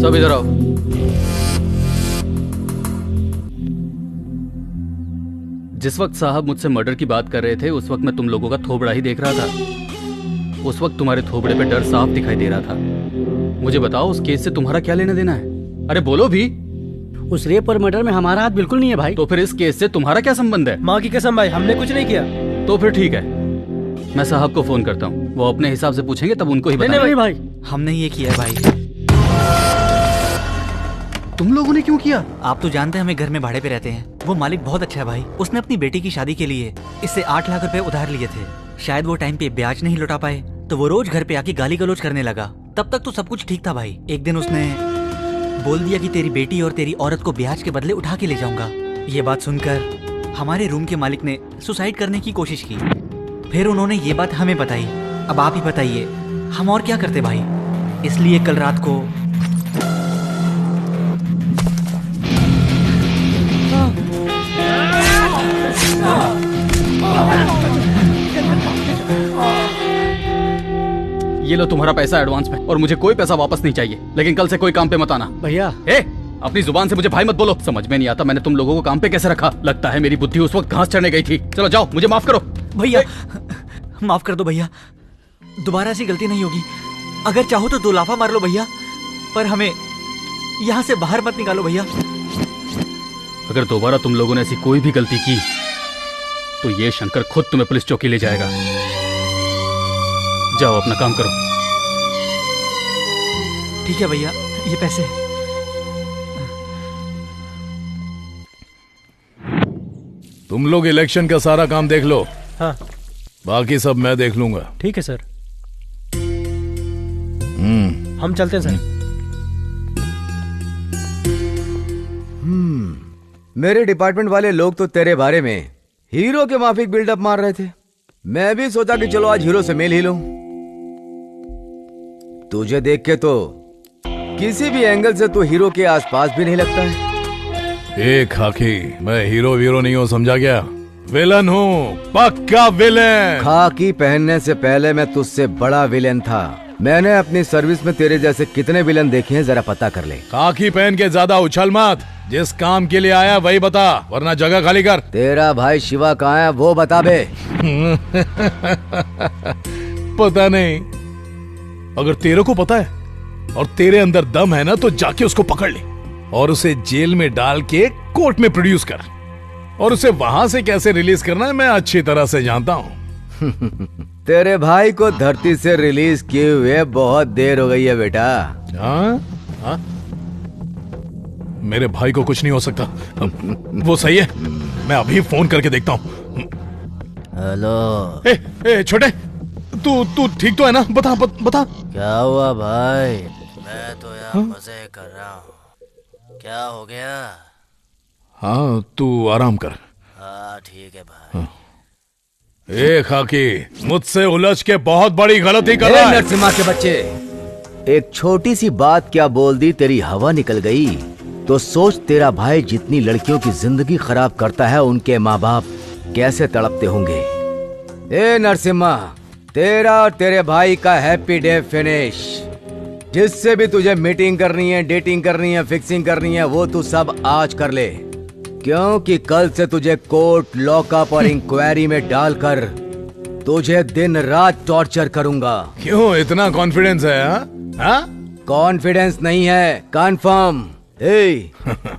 सब इधर आओ। जिस वक्त साहब मुझसे मर्डर की बात कर रहे थे उस वक्त मैं तुम लोगों का थोबड़ा ही देख रहा था। उस वक्त तुम्हारे थोबड़े पे डर साफ दिखाई दे रहा था। मुझे बताओ उस केस से तुम्हारा क्या लेना देना है? अरे बोलो भी। उस रेप और मर्डर में हमारा हाथ बिल्कुल नहीं है भाई। तो फिर इस केस से तुम्हारा क्या संबंध है? माँ की कसम भाई, हमने कुछ नहीं किया। तो फिर ठीक है, मैं साहब को फोन करता हूँ, वो अपने हिसाब से पूछेंगे तब उनको ही बताना। नहीं भाई, हमने ये किया है भाई। तुम लोगों ने क्यों किया? आप तो जानते हैं हमें घर में भाड़े पे रहते हैं। वो मालिक बहुत अच्छा है भाई। उसने अपनी बेटी की शादी के लिए इससे 8 लाख रुपए उधार लिए थे। शायद वो टाइम पे ब्याज नहीं लौटा पाए तो वो रोज घर पे आके गाली गलौज करने लगा। तब तक तो सब कुछ ठीक था भाई। एक दिन उसने बोल दिया कि तेरी बेटी और तेरी औरत को ब्याज के बदले उठा के ले जाऊंगा। ये बात सुनकर हमारे रूम के मालिक ने सुसाइड करने की कोशिश की। फिर उन्होंने ये बात हमें बताई। अब आप ही बताइए हम और क्या करते भाई। इसलिए कल रात को ये लो तुम्हारा पैसा एडवांस में, और मुझे कोई पैसा वापस नहीं चाहिए। लेकिन कल से कोई काम पे मत आना। भैया अपनी जुबान से मुझे भाई मत बोलो। समझ में नहीं आता मैंने तुम लोगों को काम पे कैसे रखा। लगता है मेरी बुद्धि उस वक्त घास चढ़ने गई थी। चलो जाओ, मुझे माफ करो। भैया माफ कर दो भैया, दोबारा ऐसी गलती नहीं होगी। अगर चाहो तो 2 लाफा मार लो भैया, पर हमें यहाँ से बाहर मत निकालो भैया। अगर दोबारा तुम लोगों ने ऐसी कोई भी गलती की तो ये शंकर खुद तुम्हें पुलिस चौकी ले जाएगा। जाओ अपना काम करो। ठीक है भैया, ये पैसे। तुम लोग इलेक्शन का सारा काम देख लो। हाँ। बाकी सब मैं देख लूंगा। ठीक है सर। हम चलते हैं सर। मेरे डिपार्टमेंट वाले लोग तो तेरे बारे में हीरो के माफिक बिल्डअप मार रहे थे। मैं भी सोचा कि चलो आज हीरो से मिल ही लूं। तुझे देख के तो किसी भी एंगल से तू हीरो के आसपास भी नहीं लगता है। खाकी, मैं हीरो वीरो नहीं हूँ, समझा गया? विलन हूँ, पक्का विलन। खाकी पहनने से पहले मैं तुझसे बड़ा विलन था। मैंने अपनी सर्विस में तेरे जैसे कितने विलन देखे हैं, जरा पता कर ले। खाकी पहन के ज्यादा उछल मत। जिस काम के लिए आया वही बता, वरना जगह खाली कर। तेरा भाई शिवा कहाँ है वो बता बे। पता नहीं। अगर तेरे को पता है और तेरे अंदर दम है ना तो जाके उसको पकड़ ले और उसे जेल में डाल के कोर्ट में प्रोड्यूस कर। और उसे वहां से कैसे रिलीज करना है मैं अच्छी तरह से जानता हूँ। तेरे भाई को धरती से रिलीज किए हुए बहुत देर हो गई है बेटा। हाँ? मेरे भाई को कुछ नहीं हो सकता। वो सही है, मैं अभी फोन करके देखता हूँ। हेलो छोटे, तू ठीक तो है ना? बता। क्या हुआ भाई? मैं तो यहाँ मजे कर रहा हूँ। क्या हो गया? हाँ तू आराम कर। हाँ ठीक है भाई। खाकी, मुझसे उलझ के बहुत बड़ी गलती कर रहा है। नरसिम्हा के बच्चे, एक छोटी सी बात क्या बोल दी, तेरी हवा निकल गई। तो सोच तेरा भाई जितनी लड़कियों की जिंदगी खराब करता है उनके माँ बाप कैसे तड़पते होंगे। नरसिम्हा, तेरा और तेरे भाई का हैप्पी डे फिनिश। जिससे भी तुझे मीटिंग करनी है, डेटिंग करनी है, फिक्सिंग करनी है, वो तू सब आज कर ले, क्योंकि कल से तुझे कोर्ट, लॉकअप और इंक्वायरी में डालकर तुझे दिन रात टॉर्चर करूंगा। क्यों इतना कॉन्फिडेंस है? कॉन्फिडेंस नहीं है, कंफर्म।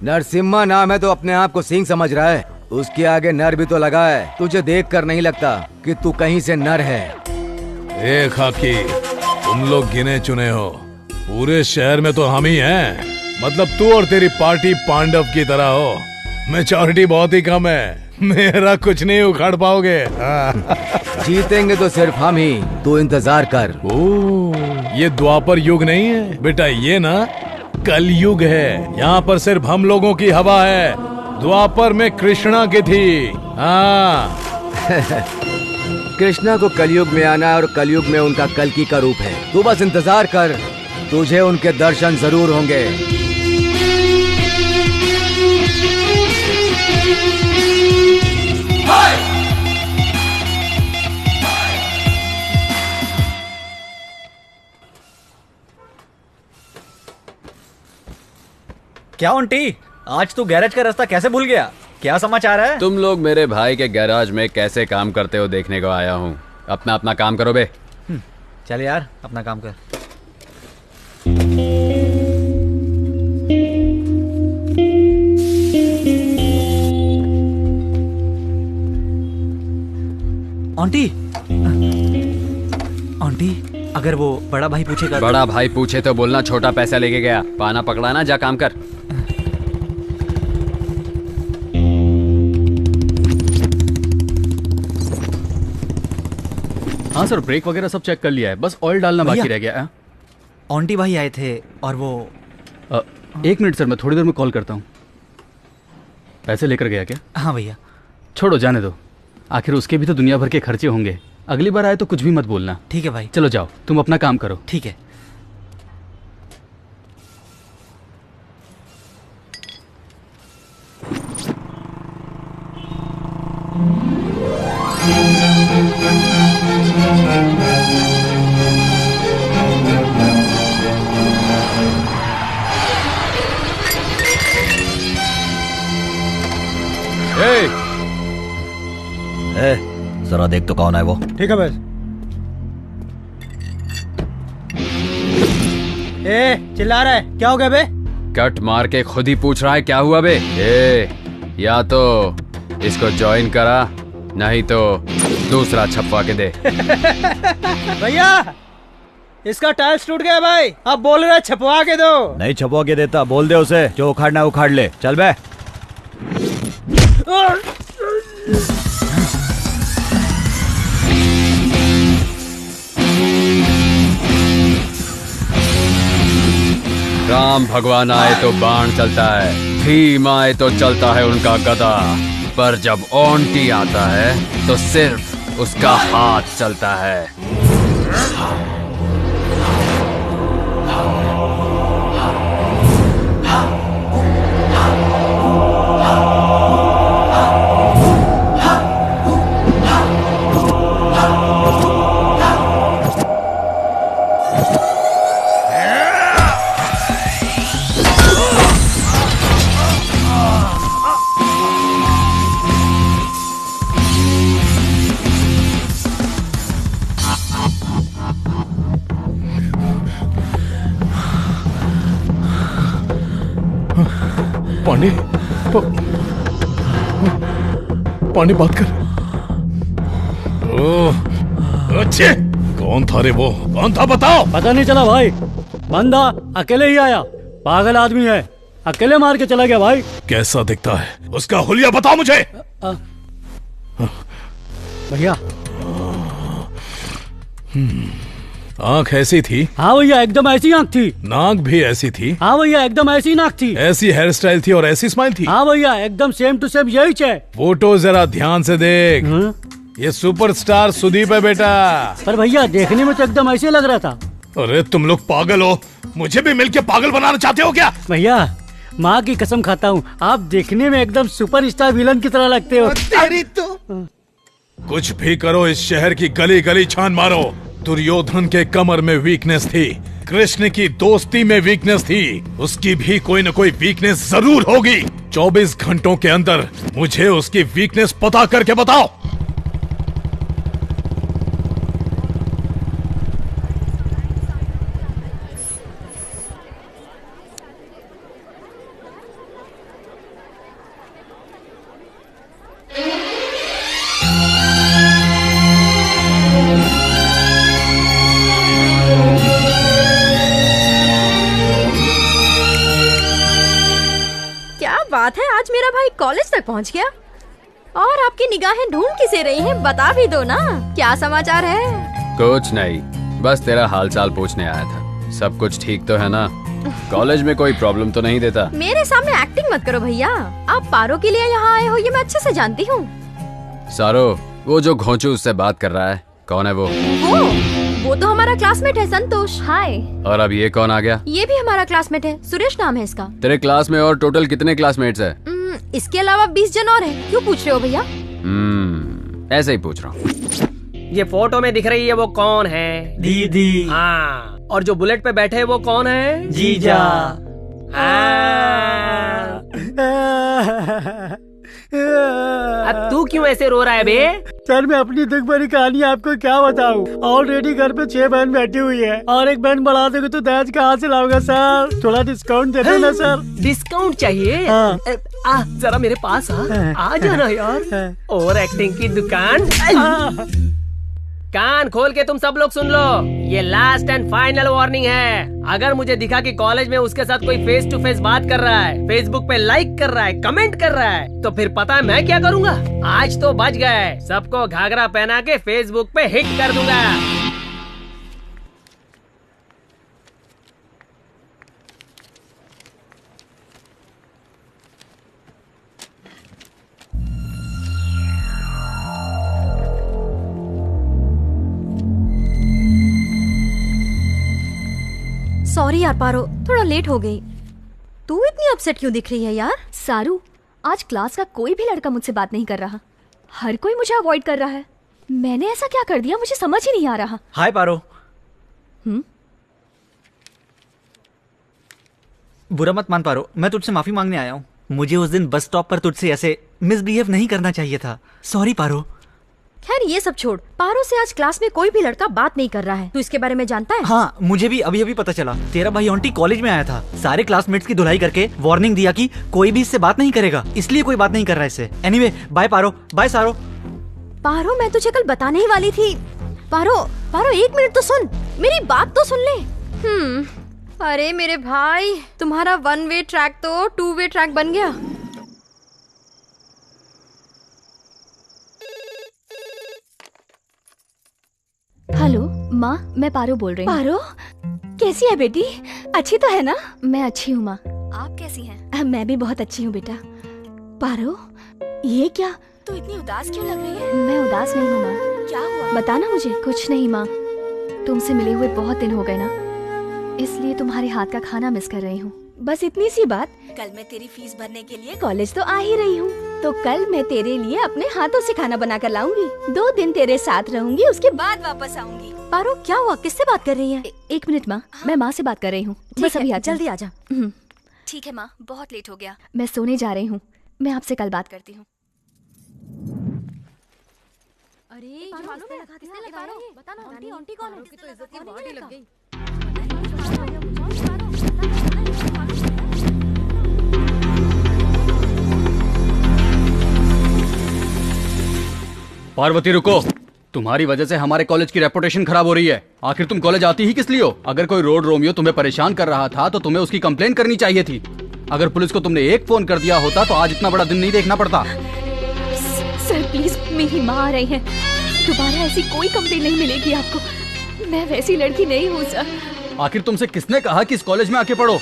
नरसिम्हा नाम है तो अपने आप को सिंह समझ रहा है। उसके आगे नर भी तो लगा है। तुझे देखकर नहीं लगता कि तू कहीं से नर है। ए खाकी, तुम लोग गिने चुने हो, पूरे शहर में तो हम ही हैं। मतलब तू और तेरी पार्टी पांडव की तरह हो। मेजॉरिटी बहुत ही कम है, मेरा कुछ नहीं उखाड़ पाओगे। जीतेंगे तो सिर्फ हम ही, तू इंतजार कर। ये द्वापर युग नहीं है बेटा, ये ना कलयुग है। यहाँ पर सिर्फ हम लोगों की हवा है। द्वापर में कृष्णा की थी। हाँ कृष्णा को कलयुग में आना है और कलयुग में उनका कल्कि का रूप है। तू बस इंतजार कर, तुझे उनके दर्शन जरूर होंगे। क्या आंटी, आज तू गैरेज का रास्ता कैसे भूल गया? क्या समाचार है? तुम लोग मेरे भाई के गैराज में कैसे काम करते हो देखने को आया हूँ। अपना अपना काम करो बे। चल यार, अपना काम कर। आंटी, आंटी, अगर वो बड़ा भाई पूछेगा? बड़ा भाई पूछे तो बोलना छोटा पैसा लेके गया। पाना पकड़ा ना, जा काम कर। हाँ सर, ब्रेक वगैरह सब चेक कर लिया है, बस ऑयल डालना बाकी रह गया है। आंटी भाई आए थे और वो 1 मिनट सर, मैं थोड़ी देर में कॉल करता हूँ। पैसे लेकर गया क्या? हाँ भैया। छोड़ो, जाने दो, आखिर उसके भी तो दुनिया भर के खर्चे होंगे। अगली बार आए तो कुछ भी मत बोलना। ठीक है भाई। चलो जाओ, तुम अपना काम करो। ठीक है। जरा देख तो कौन है वो। ठीक है बस। चिल्ला रहा है, क्या हो गया बे? कट मार के खुद ही पूछ रहा है क्या हुआ बे। या तो इसको ज्वाइन करा, नहीं तो दूसरा छपवा के दे। भैया, इसका टाइल्स टूट गया भाई, अब बोल रहा है छपवा के दो। नहीं छपवा के देता, बोल दे उसे, जो उखाड़ना उखाड़ ले। चल बे। राम भगवान आए तो बाण चलता है, भीम आए तो चलता है उनका गदा, पर जब ओंटी आता है तो सिर्फ उसका हाथ चलता है। पांडे, पांडे बात कर। अच्छे, कौन था रे वो? कौन था बताओ। पता नहीं चला भाई, बंदा अकेले ही आया, पागल आदमी है, अकेले मार के चला गया भाई। कैसा दिखता है? उसका हुलिया बताओ मुझे। भैया, आंख ऐसी थी? हाँ भैया, एकदम ऐसी आंख थी। नाक भी ऐसी थी? हाँ भैया, एकदम ऐसी नाक थी। ऐसी हेयर स्टाइल थी और ऐसी स्माइल थी? हाँ भैया, एकदम सेम टू सेम यही है। फोटो जरा ध्यान से देख। ये सुपरस्टार सुदीप है बेटा। पर भैया, देखने में तो एकदम ऐसे लग रहा था। अरे तुम लोग पागल हो, मुझे भी मिलके पागल बनाना चाहते हो क्या? भैया, माँ की कसम खाता हूँ, आप देखने में एकदम सुपरस्टार विलन की तरह लगते हो। तेरी तो कुछ भी करो, इस शहर की गली गली छान मारो। दुर्योधन के कमर में वीकनेस थी, कृष्ण की दोस्ती में वीकनेस थी, उसकी भी कोई न कोई वीकनेस जरूर होगी। 24 घंटों के अंदर मुझे उसकी वीकनेस पता करके बताओ। बात है, आज मेरा भाई कॉलेज तक पहुंच गया। और आपकी निगाहें ढूंढ किसे रही हैं, बता भी दो ना, क्या समाचार है? कुछ नहीं, बस तेरा हालचाल पूछने आया था। सब कुछ ठीक तो है ना? कॉलेज में कोई प्रॉब्लम तो नहीं देता? मेरे सामने एक्टिंग मत करो भैया, आप पारो के लिए यहाँ आए हो ये मैं अच्छे से जानती हूँ। सारो, वो जो घोंचू उससे बात कर रहा है, कौन है वो? वो तो हमारा क्लासमेट है, संतोष। हाय। और अब ये कौन आ गया? ये भी हमारा क्लासमेट है, सुरेश नाम है इसका। तेरे क्लास में और टोटल कितने क्लासमेट्स है? इसके अलावा 20 जन और हैं। क्यों पूछ रहे हो भैया? ऐसे ही पूछ रहा हूँ। ये फोटो में दिख रही है वो कौन है? दीदी। हाँ, और जो बुलेट पे बैठे हैं वो कौन है? जीजा। अब तू क्यों ऐसे रो रहा है बे? सर मैं अपनी दुख भरी कहानी आपको क्या बताऊं? ऑलरेडी घर पे 6 बहन बैठी हुई है और एक बहन बढ़ा दोगे तो दहेज कहाँ से लाऊंगा सर? थोड़ा डिस्काउंट दे दो ना सर। डिस्काउंट चाहिए? हाँ। आ जरा मेरे पास आ जाना यार। और एक्टिंग की दुकान। कान खोल के तुम सब लोग सुन लो, ये लास्ट एंड फाइनल वार्निंग है। अगर मुझे दिखा कि कॉलेज में उसके साथ कोई फेस टू फेस बात कर रहा है, फेसबुक पे लाइक कर रहा है, कमेंट कर रहा है, तो फिर पता है मैं क्या करूँगा? आज तो बच गए, सबको घाघरा पहना के फेसबुक पे हिट कर दूंगा। सॉरी यार पारो, थोड़ा लेट हो गई। तू इतनी अपसेट क्यों दिख रही है यार? सारू, आज क्लास का कोई भी लड़का मुझसे बात नहीं कर रहा, हर कोई मुझे अवॉइड कर रहा है। मैंने ऐसा क्या कर दिया, मुझे समझ ही नहीं आ रहा। हाय पारो। बुरा मत मान पारो, मैं तुझसे माफी मांगने आया हूँ। मुझे उस दिन बस स्टॉप पर तुझसे ऐसे मिसबिहेव नहीं करना चाहिए था। सॉरी पारो। खैर ये सब छोड़, पारो से आज क्लास में कोई भी लड़का बात नहीं कर रहा है। तू इसके बारे में जानता है? हाँ, मुझे भी अभी अभी पता चला। तेरा भाई ऑन्टी कॉलेज में आया था, सारे क्लासमेट्स की धुलाई करके वार्निंग दिया कि कोई भी इससे बात नहीं करेगा, इसलिए कोई बात नहीं कर रहा है इससे। एनीवे, बाय पारो, बाय सारो। पारो मैं तुझे कल बताने ही वाली थी। पारो, पारो 1 मिनट तो सुन, मेरी बात तो सुन ले। अरे मेरे भाई, तुम्हारा 1 वे ट्रैक तो 2 वे ट्रैक बन गया। हेलो माँ, मैं पारो बोल रही हूँ। पारो, कैसी है बेटी? अच्छी तो है ना? मैं अच्छी हूँ माँ, आप कैसी हैं? मैं भी बहुत अच्छी हूँ बेटा। पारो, ये क्या, तू इतनी उदास क्यों लग रही है? मैं उदास नहीं हूँ माँ। क्या हुआ? बताना मुझे। कुछ नहीं माँ, तुमसे मिले हुए बहुत दिन हो गए ना, इसलिए तुम्हारे हाथ का खाना मिस कर रही हूँ। बस इतनी सी बात। कल मैं तेरी फीस भरने के लिए कॉलेज तो आ ही रही हूँ, तो कल मैं तेरे लिए अपने हाथों से खाना बना कर लाऊंगी। 2 दिन तेरे साथ रहूंगी, उसके बाद वापस आऊंगी। पारो क्या हुआ, किससे बात कर रही है? 1 मिनट माँ, मैं माँ से बात कर रही हूँ। बस अभी जल्दी आ जा। ठीक है माँ, बहुत लेट हो गया, मैं सोने जा रही हूँ। मैं आपसे कल बात करती हूँ। अरे मालूम है किसने लगाया ये? बताना। आंटी कौन है? तो इज्जत की बॉडी लग गई। पार्वती रुको, तुम्हारी वजह से हमारे कॉलेज की रेपुटेशन खराब हो रही है। आखिर तुम कॉलेज आती ही किस लिए हो? अगर कोई रोड रोमियो तुम्हें परेशान कर रहा था तो तुम्हें उसकी कंप्लेन करनी चाहिए थी। अगर पुलिस को तुमने एक फोन कर दिया होता तो आज इतना बड़ा दिन नहीं देखना पड़ता। सर प्लीज, मेरी माँ आ रही है, दोबारा ऐसी कोई कंप्लेन नहीं मिलेगी आपको। मैं वैसी लड़की नहीं हूँ सर। आखिर तुमसे किसने कहा कि इस कॉलेज में आके पढ़ो?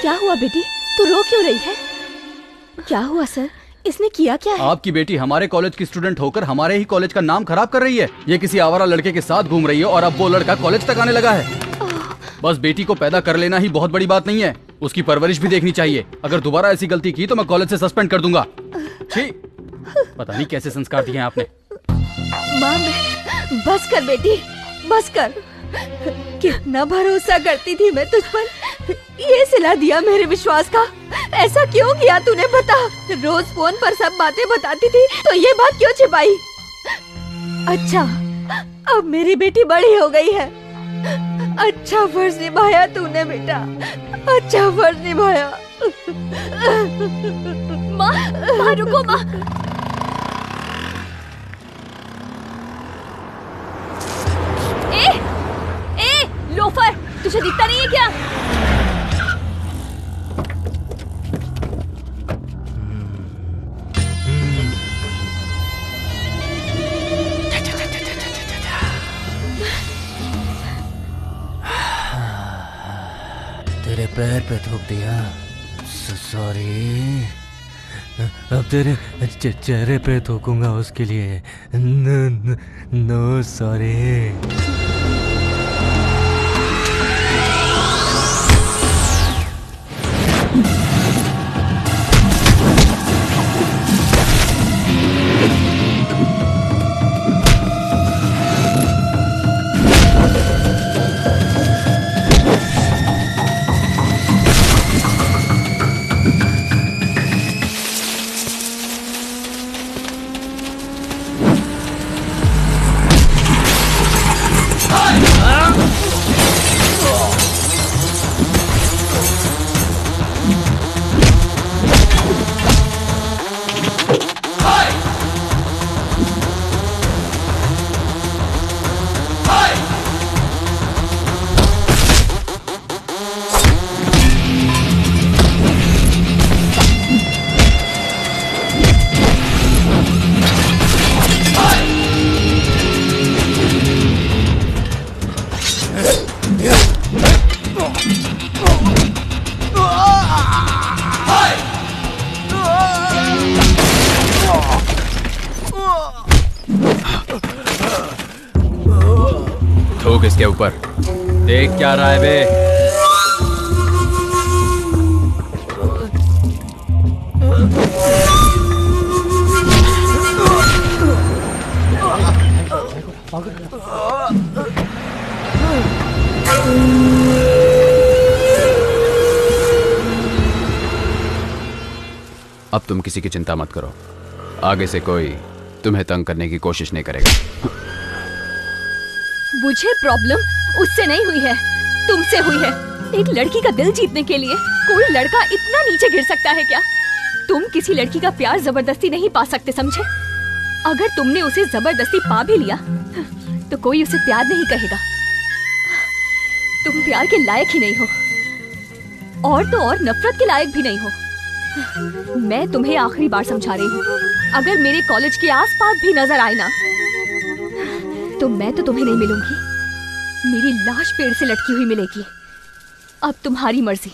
क्या हुआ बेटी, तू रो क्यों रही है? क्या हुआ सर, इसने किया क्या है? आपकी बेटी हमारे कॉलेज की स्टूडेंट होकर हमारे ही कॉलेज का नाम खराब कर रही है। ये किसी आवारा लड़के के साथ घूम रही है और अब वो लड़का कॉलेज तक आने लगा है। बस बेटी को पैदा कर लेना ही बहुत बड़ी बात नहीं है, उसकी परवरिश भी देखनी चाहिए। अगर दोबारा ऐसी गलती की तो मैं कॉलेज से सस्पेंड कर दूंगा। छी, पता नहीं कैसे संस्कार दिए हैं आपने। माँ, बस कर बेटी, बस कर। कितना भरोसा करती थी मैं तुझ पर, ये सिला दिया मेरे विश्वास का। ऐसा क्यों किया तूने, बता। रोज फोन पर सब बातें बताती थी, तो ये बात क्यों छिपाई? अच्छा, अब मेरी बेटी बड़ी हो गई है। अच्छा फर्ज निभाया तूने बेटा, अच्छा फर्ज निभाया। माँ रुको माँ। लोफर, तुझे दिखता नहीं है क्या? पैर पे थूक दिया। सॉरी। अब तेरे चेहरे पे थूकूंगा उसके लिए। No sorry. थूक इसके ऊपर। देख क्या रहा है बे? अब तुम किसी की चिंता मत करो। आगे से कोई तुम्हें तंग करने की कोशिश नहीं करेगा। मुझे प्रॉब्लम उससे नहीं हुई है, तुमसे हुई है। एक लड़की का दिल जीतने के लिए कोई लड़का इतना नीचे गिर सकता है क्या? तुम किसी लड़की का प्यार जबरदस्ती नहीं पा सकते, समझे? अगर तुमने उसे जबरदस्ती पा भी लिया तो कोई उसे प्यार नहीं कहेगा। तुम प्यार के लायक ही नहीं हो, और तो और नफरत के लायक भी नहीं हो। मैं तुम्हें आखिरी बार समझा रही हूँ, अगर मेरे कॉलेज के आसपास भी नजर आए ना तो मैं तो तुम्हें नहीं मिलूंगी। मेरी लाश पेड़ से लटकी हुई मिलेगी। अब तुम्हारी मर्जी।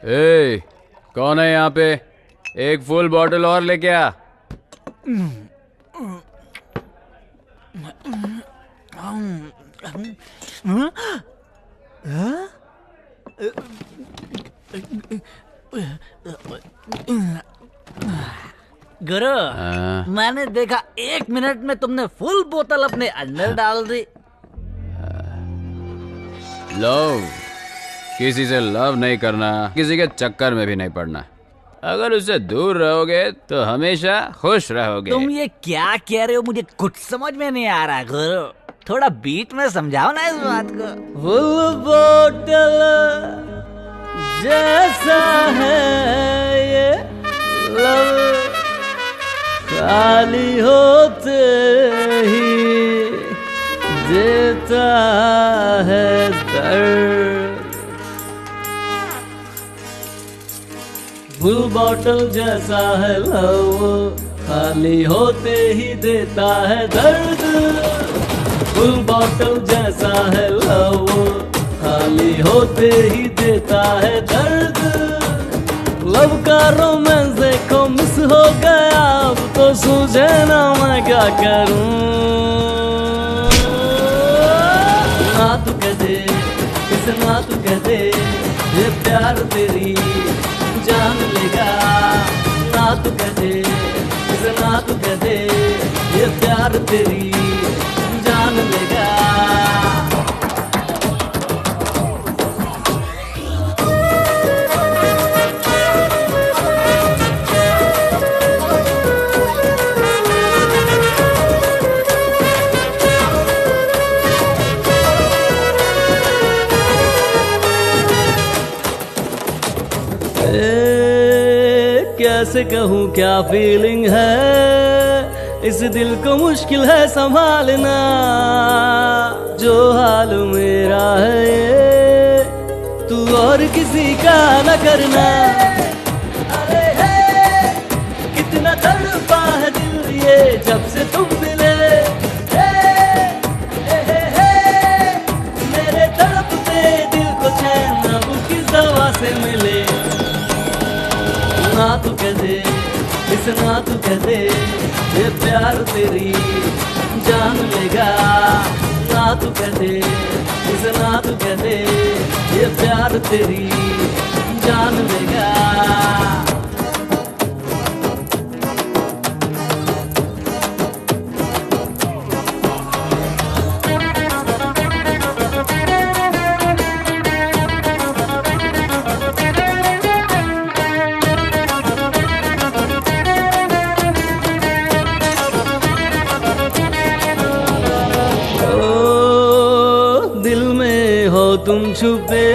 ए, कौन है यहाँ पे? एक फुल बॉटल और लेके आ। गुरु, मैंने देखा 1 मिनट में तुमने फुल बोतल अपने अंदर डाल दी। लव, किसी से लव नहीं करना, किसी के चक्कर में भी नहीं पड़ना। अगर उससे दूर रहोगे तो हमेशा खुश रहोगे। तुम ये क्या कह रहे हो? मुझे कुछ समझ में नहीं आ रहा गुरु। थोड़ा बीट में समझाओ ना इस बात को। फुल बोतल जैसा है ये लव, खाली होते ही देता है दर्द। फुल बॉटल जैसा है लव, खाली होते ही देता है दर्द। फुल बॉटल जैसा है लव, खाली होते ही देता है दर्द। लव का रोमांस देखो मिस हो गया, अब तो सूझे ना मैं क्या करूं। ना तू कह दे, इसे ना तू कह दे, ये प्यार तेरी जान लेगा। ना तू कह दे, ना तू कह दे ये प्यार तेरी जान लेगा। कैसे कहूँ क्या फीलिंग है इस दिल को मुश्किल है संभालना, जो हाल मेरा है ये तू और किसी का न करना। अरे है कितना तड़पा है दिल ये जब से तुम मिले, मेरे तड़पते दिल को चैन अब किस दवा से मिले। ना तू कह दे इस ना तू कह दे ये प्यार तेरी जान लेगा। ना तू कह दे इस ना तू कह दे ये प्यार तेरी जान लेगा। तुम छुपे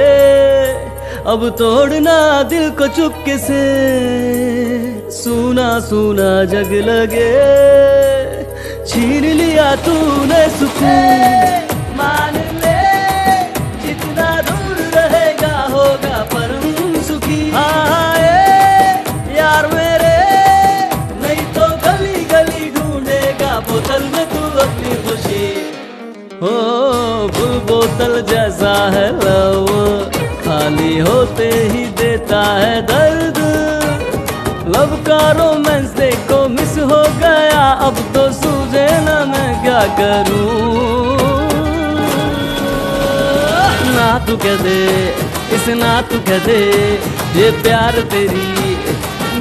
अब तोड़ना दिल को चुपके से, सूना सूना जग लगे छीन लिया तूने सुकून। मान ले जितना दूर रहेगा होगा परम सुखी। आए यार मेरे नहीं तो गली गली ढूंढेगा बोतल में तू अपनी खुशी। हो फुल बोतल जैसा है लव, खाली होते ही देता है दर्द। लव का रोमांस देखो मिस हो गया, अब तो सूझे ना मैं क्या करूं। ना तू कह दे इस ना तू कह दे ये प्यार तेरी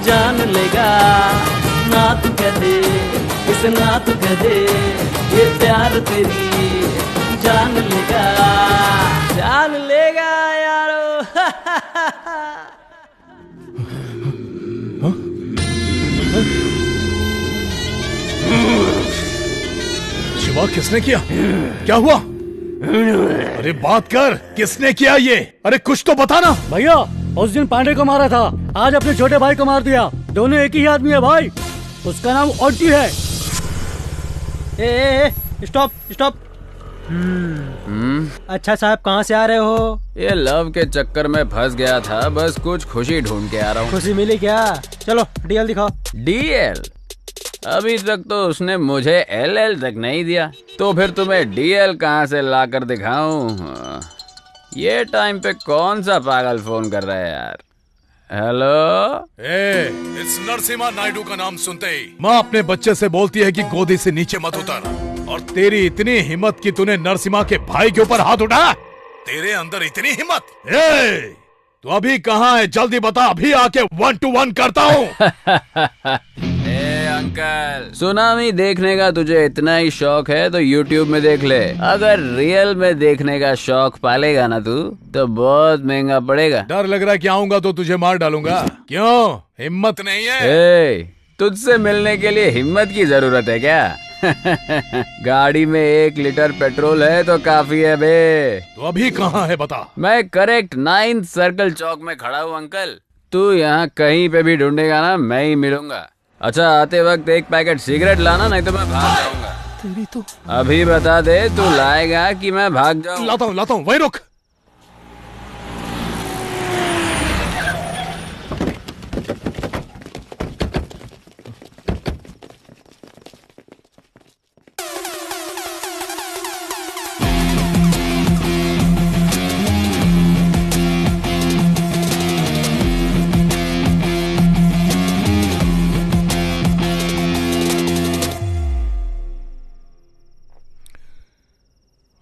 जान लेगा। ना तू कह दे इस ना तू कह दे ये प्यार तेरी जान लेगा यारो। शिवा किसने किया? क्या हुआ? अरे बात कर, किसने किया ये? अरे कुछ तो बताना। भैया उस दिन पांडे को मारा था, आज अपने छोटे भाई को मार दिया। दोनों एक ही आदमी है भाई, उसका नाम ऑन्टी है। Stop stop. अच्छा साहब कहाँ से आ रहे हो? ये लव के चक्कर में फंस गया था, बस कुछ खुशी ढूंढ के आ रहा हूँ। खुशी मिली क्या? चलो डीएल दिखाओ। डीएल? अभी तक तो उसने मुझे एलएल तक नहीं दिया, तो फिर तुम्हें डीएल कहाँ से ला कर दिखाऊं? ये टाइम पे कौन सा पागल फोन कर रहा है यार? हेलो, इस नरसिम्हा नायडू का नाम सुनते ही माँ अपने बच्चे से बोलती है कि गोदी से नीचे मत उतर। और तेरी इतनी हिम्मत कि तूने नरसिम्हा के भाई के ऊपर हाथ उठाया? तेरे अंदर इतनी हिम्मत? तू अभी कहाँ है? जल्दी बता, अभी आके 1 to 1 करता हूँ। अंकल, सुनामी देखने का तुझे इतना ही शौक है तो YouTube में देख ले। अगर रियल में देखने का शौक पालेगा ना तू, तो बहुत महंगा पड़ेगा। डर लग रहा है कि आऊंगा तो तुझे मार डालूंगा। क्यों, हिम्मत नहीं है? तुझसे मिलने के लिए हिम्मत की जरूरत है क्या? गाड़ी में 1 लीटर पेट्रोल है तो काफी है बे। तो अभी कहाँ है बता? मैं करेक्ट 9th सर्कल चौक में खड़ा हूँ अंकल। तू यहाँ कहीं पे भी ढूंढेगा ना, मैं ही मिलूंगा। अच्छा आते वक्त 1 पैकेट सिगरेट लाना, नहीं तो मैं भाग जाऊंगा। तेरी तो अभी बता दे, तू लाएगा कि मैं भाग जाऊं? लाता हूँ, वही रुक।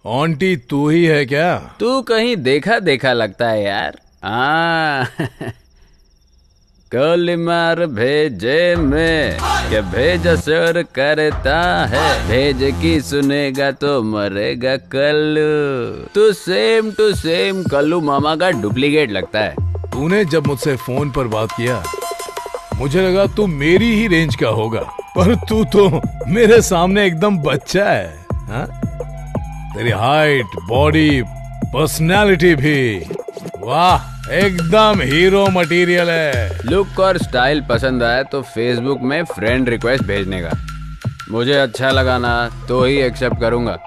आंटी तू ही है क्या? तू कहीं देखा देखा लगता है यार। गोली मार भेजे में के भेज असर करता है, भेज की सुनेगा तो मरेगा कल्लू। तू सेम टू सेम कल्लू मामा का डुप्लीकेट लगता है। तूने जब मुझसे फोन पर बात किया मुझे लगा तू मेरी ही रेंज का होगा, पर तू तो मेरे सामने एकदम बच्चा है। हा? तेरी हाइट, बॉडी, पर्सनालिटी भी, वाह, एकदम हीरो मटेरियल है। लुक और स्टाइल पसंद आए तो फेसबुक में फ्रेंड रिक्वेस्ट भेजने का। मुझे अच्छा लगा ना तो ही एक्सेप्ट करूंगा,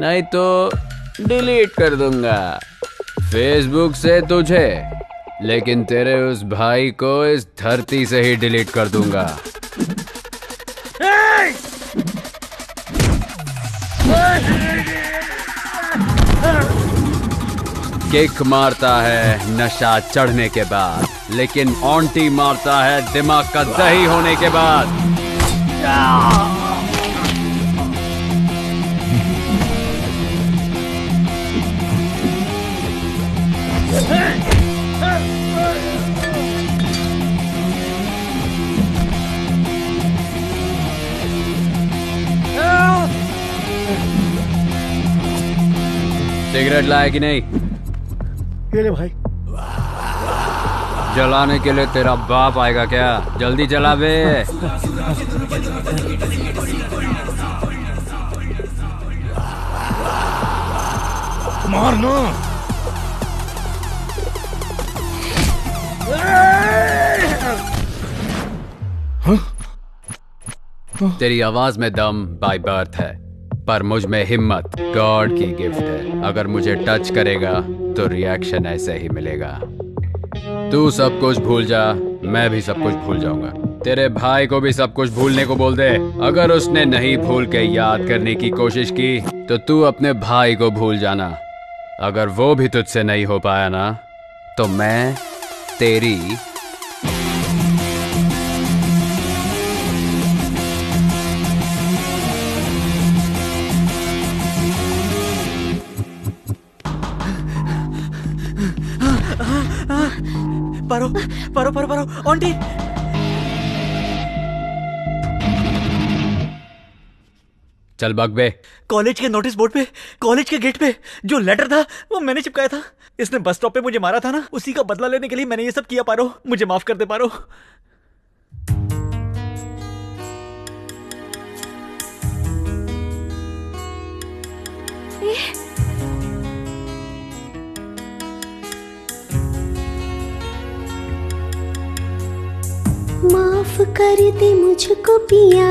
नहीं तो डिलीट कर दूंगा फेसबुक से तुझे, लेकिन तेरे उस भाई को इस धरती से ही डिलीट कर दूंगा। किक मारता है नशा चढ़ने के बाद, लेकिन ऑन्टी मारता है दिमाग का दही होने के बाद। सिगरेट लाया कि नहीं? ये ले भाई। जलाने के लिए तेरा बाप आएगा क्या? जल्दी जला बे। मारना। तेरी आवाज में दम बाय बर्थ है, पर मुझ में हिम्मत गॉड की गिफ्ट है। अगर मुझे टच करेगा तो रिएक्शन ऐसे ही मिलेगा। तू सब कुछ भूल जा, मैं भी सब कुछ भूल जाऊंगा। तेरे भाई को भी सब कुछ भूलने को बोल दे। अगर उसने नहीं भूल के याद करने की कोशिश की तो तू अपने भाई को भूल जाना। अगर वो भी तुझसे नहीं हो पाया ना तो मैं तेरी पारो पारो पारो पारो आंटी। चल बग बे। कॉलेज के नोटिस बोर्ड पे, कॉलेज के गेट पे जो लेटर था वो मैंने चिपकाया था। इसने बस स्टॉप पे मुझे मारा था ना, उसी का बदला लेने के लिए मैंने ये सब किया। पारो मुझे माफ कर दे पारो। माफ कर दे मुझको पिया,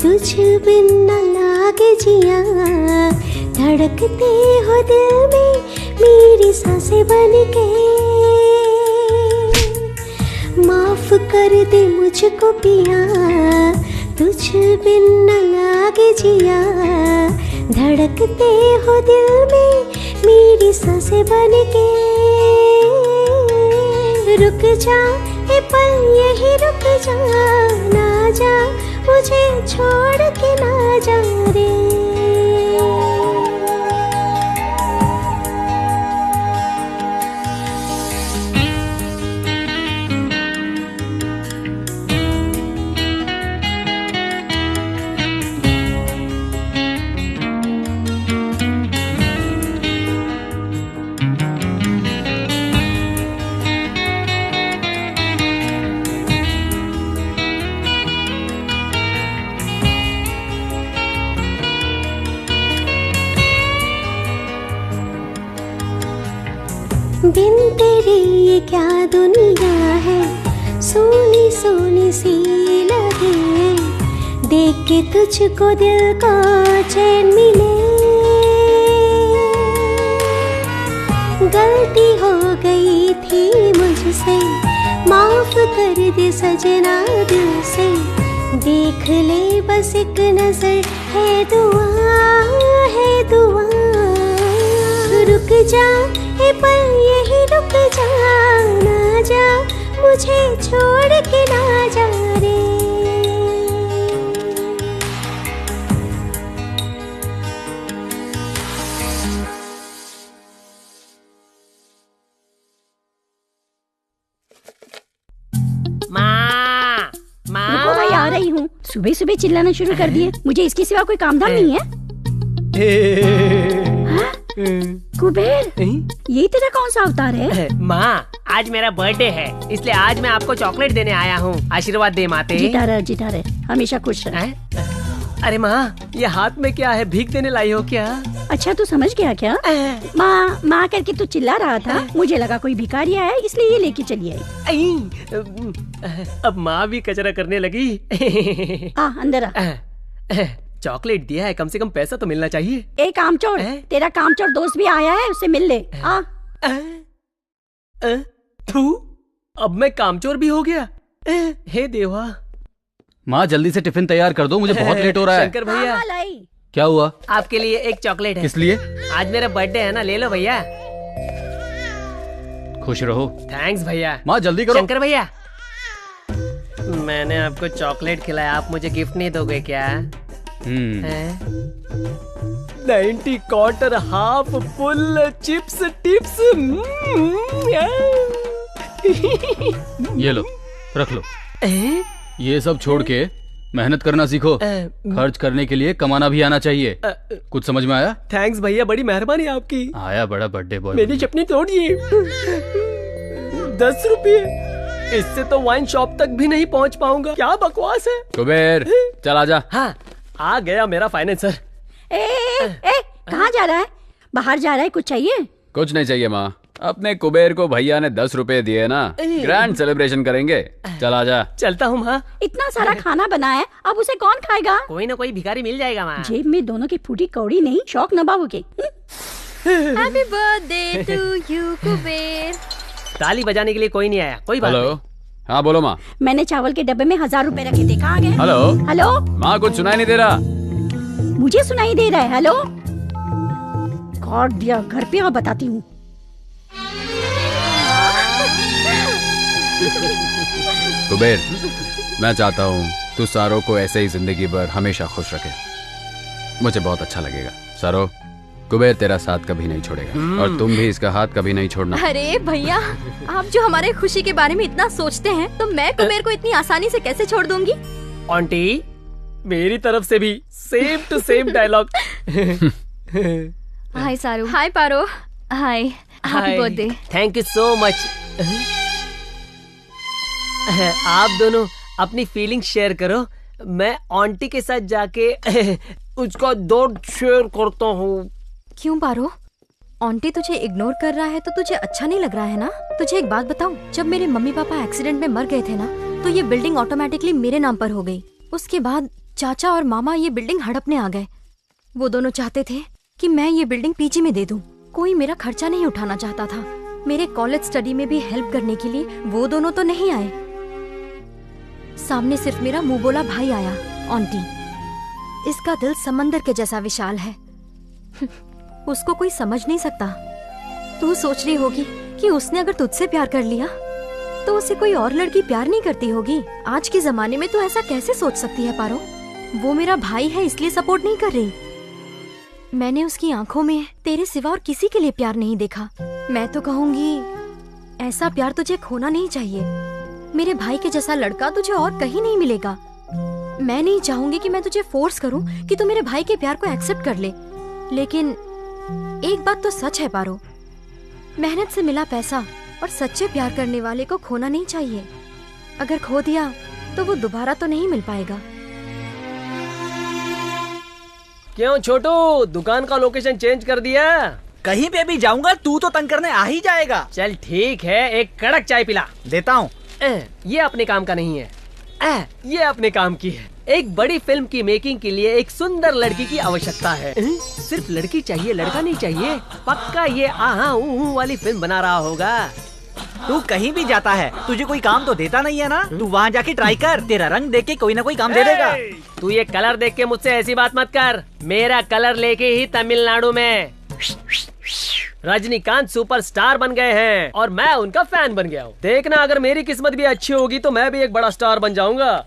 तुझ बिन न लागे जिया। धड़कते हो दिल में मेरी सांसें बन के। माफ कर दे मुझको पिया, तुझ बिन न लागे जिया। धड़कते हो दिल में मेरी सांसें बन के। रुक जा ए पल यही रुक जा, ना जा मुझे छोड़ के ना जा रे। बिन तेरे ये क्या दुनिया है, सोनी सोनी सी लगे। देख के तुझको दिल को चैन मिले। गलती हो गई थी मुझसे, माफ कर दे सजना दिल से। देख ले बस एक नजर, है दुआ है दुआ। रुक जा ए पल यही रुक जा, ना जा मुझे छोड़ के ना जा रे। सुबह सुबह चिल्लाना शुरू कर दिए। मुझे इसके सिवा कोई काम धाम नहीं है। हाँ? कुबेर, ये तेरा कौन सा अवतार है? माँ, आज मेरा बर्थडे है, इसलिए आज मैं आपको चॉकलेट देने आया हूँ। आशीर्वाद दे माते। जीता रहे, हमेशा खुश रहे। अरे माँ, ये हाथ में क्या है? भीख देने लाई हो क्या? अच्छा, तू समझ गया क्या? माँ माँ करके तू चिल्ला रहा था, मुझे लगा कोई भिखारी आया है, इसलिए ये लेके चली आई। अब माँ भी कचरा करने लगी। अंदर आ। चॉकलेट दिया है, कम से कम पैसा तो मिलना चाहिए। एक कामचोर, तेरा कामचोर दोस्त भी आया है, उससे मिल ले। थू, अब मैं कामचोर भी हो गया। हे देवा। माँ, जल्दी से टिफिन तैयार कर दो, मुझे बहुत लेट हो रहा है। शंकर भैया, क्या हुआ? आपके लिए एक चॉकलेट है। किस लिए? आज मेरा बर्थडे है ना, ले लो भैया। खुश रहो। थैंक्स भैया। माँ, जल्दी करो। शंकर भैया, मैंने आपको चॉकलेट खिलाया, आप मुझे गिफ्ट नहीं दोगे क्या? 90 quarter half full chips tips. ये लो, रख लो। ये सब छोड़ के मेहनत करना सीखो। खर्च करने के लिए कमाना भी आना चाहिए। कुछ समझ में आया? थैंक्स भैया, बड़ी मेहरबानी आपकी। आया बड़ा बर्थडे बॉय। मेरी चपनी तोड़िए। 10 रुपये, इससे तो वाइन शॉप तक भी नहीं पहुंच पाऊंगा। क्या बकवास है। कुबेर, चल आजा। हाँ, आ गया मेरा फाइनेंसर। कहाँ जा रहा है? बाहर जा रहा है? कुछ चाहिए? कुछ नहीं चाहिए माँ, अपने कुबेर को भैया ने 10 रुपए दिए ना, ग्रैंड सेलिब्रेशन करेंगे। चल आजा। चलता हूँ माँ। इतना सारा खाना बना है, अब उसे कौन खाएगा? कोई ना कोई भिखारी मिल जाएगा माँ। जेब में दोनों की फूटी कौड़ी नहीं, शौक नभाओगे। Happy birthday to you Kuber. ताली बजाने के लिए कोई नहीं आया। कोई बात नहीं। हेलो, हाँ बोलो माँ। मैंने चावल के डब्बे में 1000 रुपए रखे थे, कहाँ गए? हेलो माँ, कुछ सुनाई नहीं दे रहा। मुझे सुनाई दे रहा है। हेलो, कार्ड दिया, घर पे आओ, बताती हूँ। कुबेर, मैं चाहता हूँ तू सारो को ऐसे ही जिंदगी भर हमेशा खुश रखे। मुझे बहुत अच्छा लगेगा। सारो, कुबेर तेरा साथ कभी नहीं छोड़ेगा और तुम भी इसका हाथ कभी नहीं छोड़ना। अरे भैया, आप जो हमारे खुशी के बारे में इतना सोचते हैं, तो मैं कुबेर को इतनी आसानी से कैसे छोड़ दूंगी? आंटी, मेरी तरफ से भी same to same dialogue. Hi Saru. Hi Paro. Hi, happy birthday. Thank you so much. आप दोनों अपनी फीलिंग शेयर करो, मैं आंटी के साथ जाके उसका दर्द शेयर करता हूँ। क्यों पारो? आंटी तुझे इग्नोर कर रहा है तो तुझे अच्छा नहीं लग रहा है ना? तुझे एक बात बताऊं, जब मेरे मम्मी पापा एक्सीडेंट में मर गए थे ना, तो ये बिल्डिंग ऑटोमेटिकली मेरे नाम पर हो गई। उसके बाद चाचा और मामा ये बिल्डिंग हड़पने आ गए। वो दोनों चाहते थे कि मैं ये बिल्डिंग पीजी में दे दूं। कोई मेरा खर्चा नहीं उठाना चाहता था। मेरे कॉलेज स्टडी में भी हेल्प करने के लिए वो दोनों तो नहीं आए। सामने सिर्फ मेरा मुंह बोला भाई आया, आंटी। इसका दिल समंदर के जैसा विशाल है। उसको कोई समझ नहीं सकता। तू सोच रही होगी कि उसने अगर तुझसे प्यार कर लिया तो उसे कोई और लड़की प्यार नहीं करती होगी। आज के जमाने में तो ऐसा कैसे सोच सकती है पारो? वो मेरा भाई है, इसलिए सपोर्ट नहीं कर रही। मैंने उसकी आंखों में तेरे सिवा और किसी के लिए प्यार नहीं देखा। मैं तो कहूंगी ऐसा प्यार तुझे खोना नहीं चाहिए। मेरे भाई के जैसा लड़का तुझे और कहीं नहीं मिलेगा। मैं नहीं चाहूंगी कि मैं तुझे फोर्स करूं कि तू मेरे भाई के प्यार को एक्सेप्ट कर ले, लेकिन एक बात तो सच है पारो, मेहनत से मिला पैसा और सच्चे प्यार करने वाले को खोना नहीं चाहिए। अगर खो दिया तो वो दोबारा तो नहीं मिल पाएगा। क्यों छोटू, दुकान का लोकेशन चेंज कर दिया? कहीं पे भी जाऊंगा तू तो तंग करने आ ही जाएगा। चल ठीक है, एक कड़क चाय पिला। देता हूँ। ये अपने काम का नहीं है, ये अपने काम की है। एक बड़ी फिल्म की मेकिंग के लिए एक सुंदर लड़की की आवश्यकता है। सिर्फ लड़की चाहिए, लड़का नहीं चाहिए। पक्का ये आहा ऊहू वाली फिल्म बना रहा होगा। तू कहीं भी जाता है, तुझे कोई काम तो देता नहीं है ना? तू वहाँ जाके ट्राई कर, तेरा रंग देख के कोई ना कोई काम दे देगा। तू ये कलर देख के मुझसे ऐसी बात मत कर। मेरा कलर लेके ही तमिलनाडु में रजनीकांत सुपरस्टार बन गए हैं और मैं उनका फैन बन गया हूँ। देखना, अगर मेरी किस्मत भी अच्छी होगी तो मैं भी एक बड़ा स्टार बन जाऊंगा।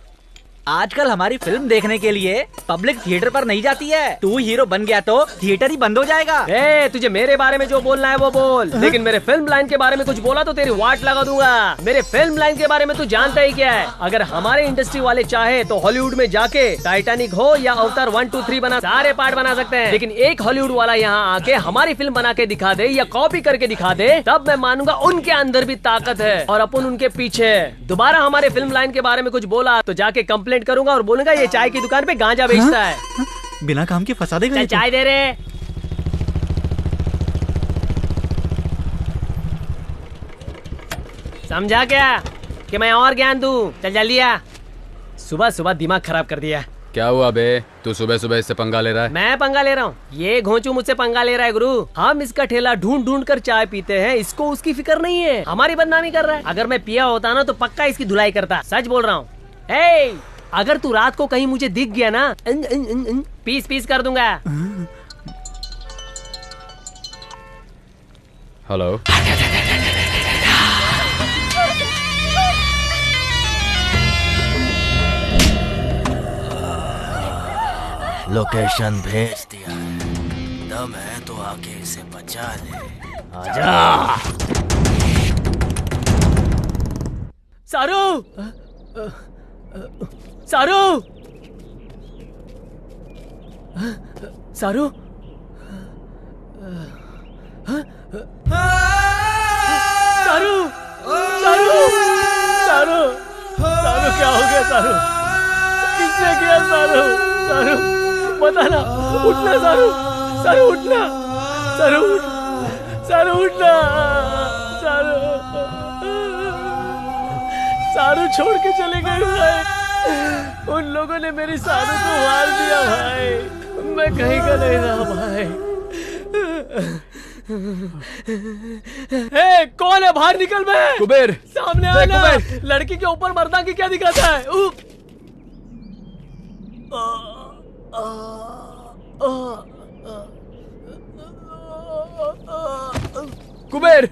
आजकल हमारी फिल्म देखने के लिए पब्लिक थिएटर पर नहीं जाती है। तू हीरो बन गया तो थिएटर ही बंद हो जाएगा। तुझे मेरे बारे में जो बोलना है वो बोल, लेकिन मेरे फिल्म लाइन के बारे में कुछ बोला तो तेरी वाट लगा दूंगा। मेरे फिल्म लाइन के बारे में तू जानता ही क्या है। अगर हमारे इंडस्ट्री वाले चाहे तो हॉलीवुड में जाके टाइटैनिक हो या अवतार 1, 2, 3 बना सारे पार्ट बना सकते हैं, लेकिन एक हॉलीवुड वाला यहाँ आके हमारी फिल्म बना के दिखा दे या कॉपी करके दिखा दे, तब मैं मानूंगा उनके अंदर भी ताकत है और अपन उनके पीछे। दोबारा हमारे फिल्म लाइन के बारे में कुछ बोला तो जाके कंप्लेंट करूंगा और बोलूंगा ये चाय की दुकान पे गांजा बेचता है। बिना काम के फंसा देगा। चाय दे रहे। समझा क्या कि मैं और ज्ञान दूं? चल जल्दी आ। सुबह सुबह दिमाग खराब कर दिया। क्या हुआ बे, तू सुबह सुबह इससे पंगा ले रहा है? मैं पंगा ले रहा हूँ? ये घोंचू मुझसे पंगा ले रहा है गुरु। हम इसका ठेला ढूंढ ढूंढ कर चाय पीते हैं, इसको उसकी फिक्र नहीं है, हमारी बदनामी कर रहा है। अगर मैं पिया होता ना तो पक्का इसकी धुलाई करता। सच बोल रहा हूँ। अगर तू रात को कहीं मुझे दिख गया ना, पीस पीस कर दूंगा। हेलो, लोकेशन भेज दिया है, दम है तो आके इसे बचा ले। आजा। सारू, सारू, सारू, सारू, सारू, सारू, सारू क्या हो गया? सारू किसने किया? सारू, सारू बता ना। उठना सारू, सारू उठना, सारू उठ, सारू उठना, सारू, सारू छोड़ के चले गए भाई। उन लोगों ने मेरी सारू को मार दिया भाई। मैं कहीं का नहीं रहा भाई। कौन है? बाहर निकल बे। कुबेर सामने आना। लड़की के ऊपर मर्दांगी क्या दिखाता है? कुबेर,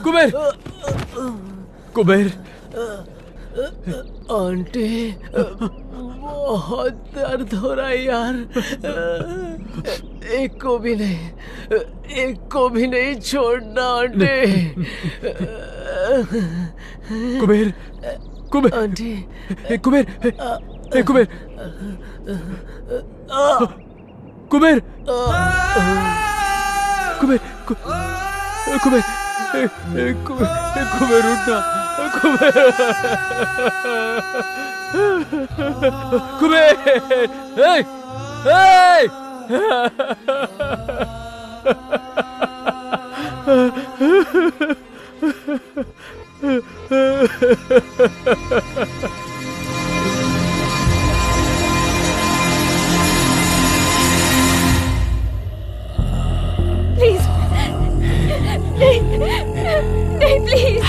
कुबेर, कुबेर। आंटी बहुत दर्द हो रहा है यार। एक को भी नहीं, एक को भी नहीं छोड़ना आंटी। कुबेर, कुबेर, आंटी, कुबेर, कुबेर, कुबेर, कुबेर, कुबेर, कुबेर उठना, कुबेर, कुबेर, प्लीज नहीं, नहीं प्लीज।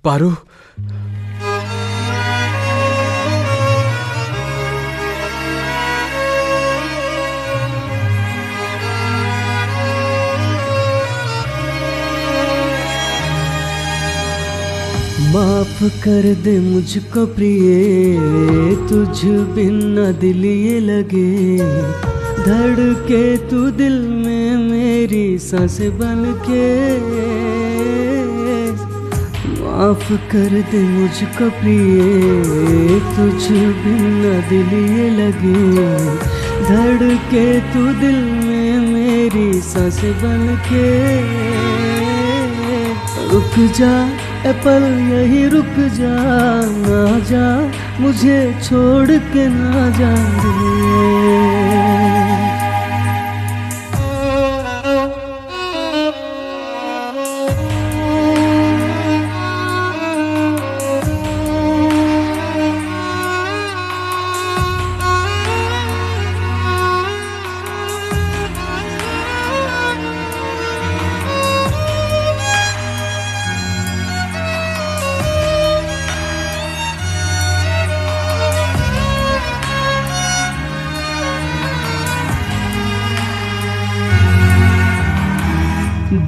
पारू, माफ कर दे मुझको प्रिय, तुझ बिन न दिल ये लगे, धड़के तू दिल में मेरी सांस बन के। माफ कर दे मुझको प्रिय, तुझ बिन न दिल ये लगे, धड़के तू दिल में मेरी सांस बन के। रुक जा ए पल यही रुक जा, ना जा मुझे छोड़ के ना जा रे।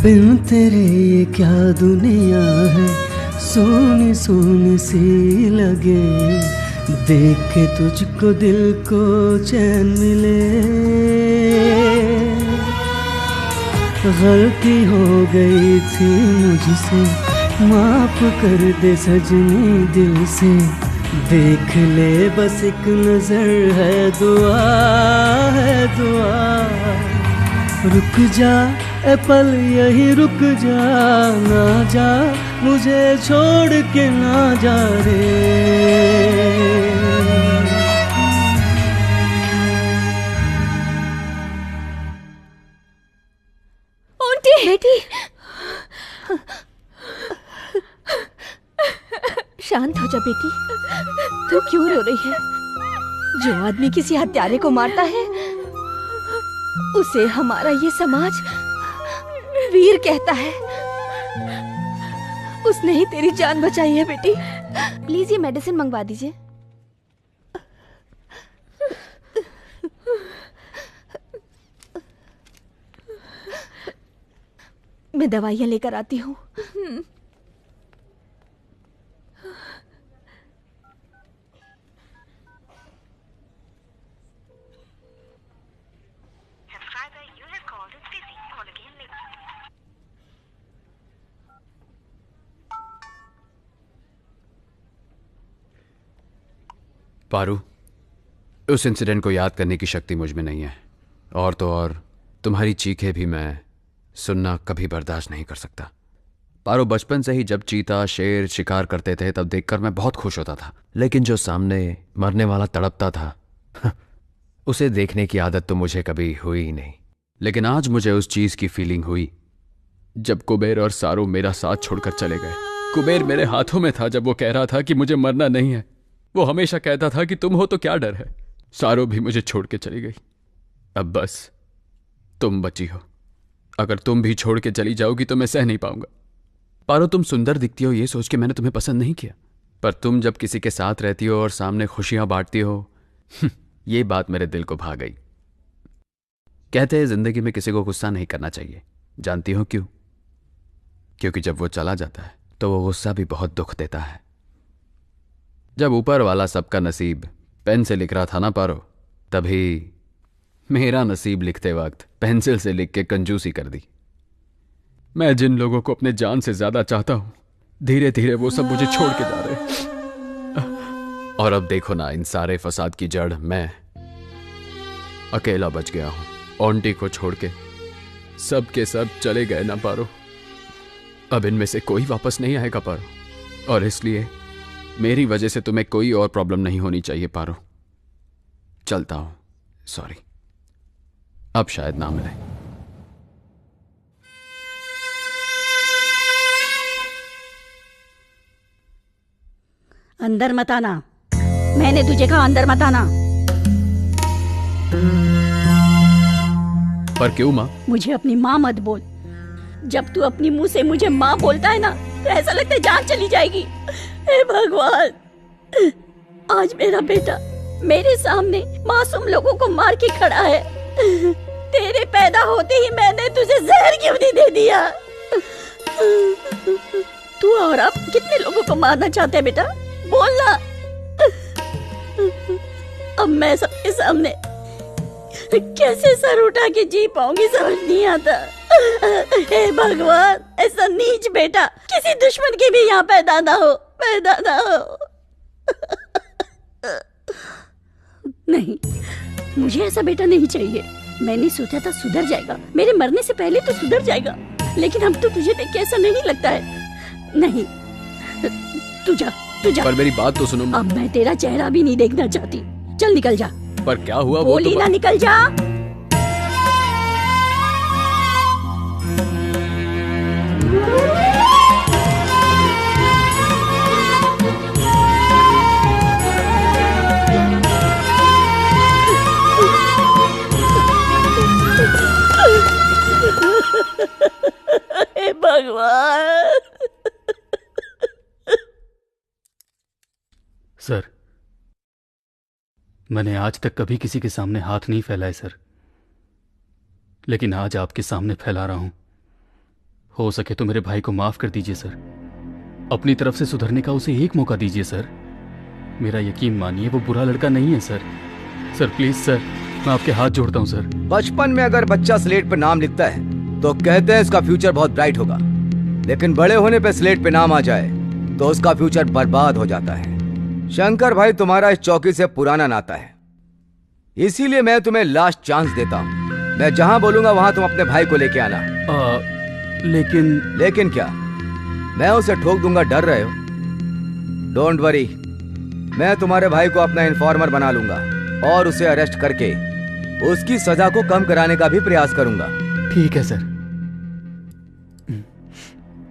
बिन तेरे ये क्या दुनिया है, सोनी सोनी सी लगे, देख के तुझको दिल को चैन मिले। गलती हो गई थी मुझसे, माफ कर दे सजनी दिल से, देख ले बस एक नजर है दुआ, है दुआ। रुक जा ए पल यही रुक जा, ना जा मुझे छोड़ के ना जा रे। आंटी, बेटी, शांत हो जा बेटी। तू क्यों रो रही है? जो आदमी किसी हत्यारे को मारता है उसे हमारा ये समाज वीर कहता है। उसने ही तेरी जान बचाई है बेटी। प्लीज ये मेडिसिन मंगवा दीजिए। मैं दवाइयाँ लेकर आती हूँ। पारू, उस इंसिडेंट को याद करने की शक्ति मुझ में नहीं है, और तो और तुम्हारी चीखें भी मैं सुनना कभी बर्दाश्त नहीं कर सकता। पारो, बचपन से ही जब चीता शेर शिकार करते थे तब देखकर मैं बहुत खुश होता था, लेकिन जो सामने मरने वाला तड़पता था उसे देखने की आदत तो मुझे कभी हुई ही नहीं। लेकिन आज मुझे उस चीज की फीलिंग हुई जब कुबेर और सारू मेरा साथ छोड़कर चले गए। कुबेर मेरे हाथों में था जब वो कह रहा था कि मुझे मरना नहीं है। वो हमेशा कहता था कि तुम हो तो क्या डर है। सारू भी मुझे छोड़ के चली गई। अब बस तुम बची हो। अगर तुम भी छोड़ के चली जाओगी तो मैं सह नहीं पाऊंगा। पारो, तुम सुंदर दिखती हो ये सोच के मैंने तुम्हें पसंद नहीं किया, पर तुम जब किसी के साथ रहती हो और सामने खुशियां बांटती हो ये बात मेरे दिल को भा गई। कहते हैं जिंदगी में किसी को गुस्सा नहीं करना चाहिए। जानती हो क्यों? क्योंकि जब वो चला जाता है तो वो गुस्सा भी बहुत दुख देता है। जब ऊपर वाला सबका नसीब पेन से लिख रहा था ना पारो, तभी मेरा नसीब लिखते वक्त पेंसिल से लिख के कंजूसी कर दी। मैं जिन लोगों को अपने जान से ज्यादा चाहता हूं, धीरे धीरे वो सब मुझे छोड़ के जा रहे। और अब देखो ना, इन सारे फसाद की जड़ मैं अकेला बच गया हूं। आंटी को छोड़ के सब के सब चले गए ना पारो। अब इनमें से कोई वापस नहीं आएगा पारो, और इसलिए मेरी वजह से तुम्हें कोई और प्रॉब्लम नहीं होनी चाहिए पारो। चलता हूं, सॉरी, अब शायद ना मिले। अंदर मत आना, मैंने तुझे कहा अंदर मत आना। पर क्यों माँ? मुझे अपनी माँ मत बोल। जब तू अपनी मुंह से मुझे माँ बोलता है ना तो ऐसा लगता है जान चली जाएगी। हे भगवान, आज मेरा बेटा मेरे सामने मासूम लोगों को मार के खड़ा है। तेरे पैदा होते ही मैंने तुझे जहर क्यों नहीं दे दिया? तू और अब कितने लोगों को मारना चाहते है बेटा? बोलना। अब मैं सबके सामने कैसे सर उठा के जी पाऊंगी समझ नहीं आता। हे भगवान, ऐसा नीच बेटा किसी दुश्मन के भी यहाँ पैदा ना हो, पैदा ना हो। नहीं, मुझे ऐसा बेटा नहीं चाहिए। मैंने सोचा था सुधर जाएगा, मेरे मरने से पहले तो सुधर जाएगा, लेकिन अब तो तुझे देख के ऐसा नहीं लगता है। नहीं, तू जा, तू जा। पर मेरी बात तो सुनो। अब मैं तेरा चेहरा भी नहीं देखना चाहती। चल निकल जा। पर क्या हुआ? वो बोली तो ना, निकल जा। हे भगवान। सर, मैंने आज तक कभी किसी के सामने हाथ नहीं फैलाए सर, लेकिन आज आपके सामने फैला रहा हूं। हो सके तो मेरे भाई को माफ कर दीजिए सर। अपनी तरफ से सुधरने का उसे एक मौका दीजिए सर। मेरा यकीन मानिए वो बुरा लड़का नहीं है सर। सर प्लीज सर, मैं आपके हाथ जोड़ता हूं सर। बचपन में अगर बच्चा स्लेट पे नाम लिखता है तो कहते हैं इसका फ्यूचर बहुत ब्राइट होगा, लेकिन बड़े होने पे स्लेट पे नाम आ जाए तो उसका फ्यूचर बर्बाद हो जाता है। शंकर भाई, तुम्हारा इस चौकी से पुराना नाता है, इसीलिए मैं तुम्हें लास्ट चांस देता हूँ। मैं जहां बोलूंगा वहां तुम अपने भाई को लेके आना। लेकिन क्या? मैं उसे ठोक दूंगा, डर रहे हो? डोंट वरी, मैं तुम्हारे भाई को अपना इन्फॉर्मर बना लूंगा और उसे अरेस्ट करके उसकी सजा को कम कराने का भी प्रयास करूंगा। ठीक है सर,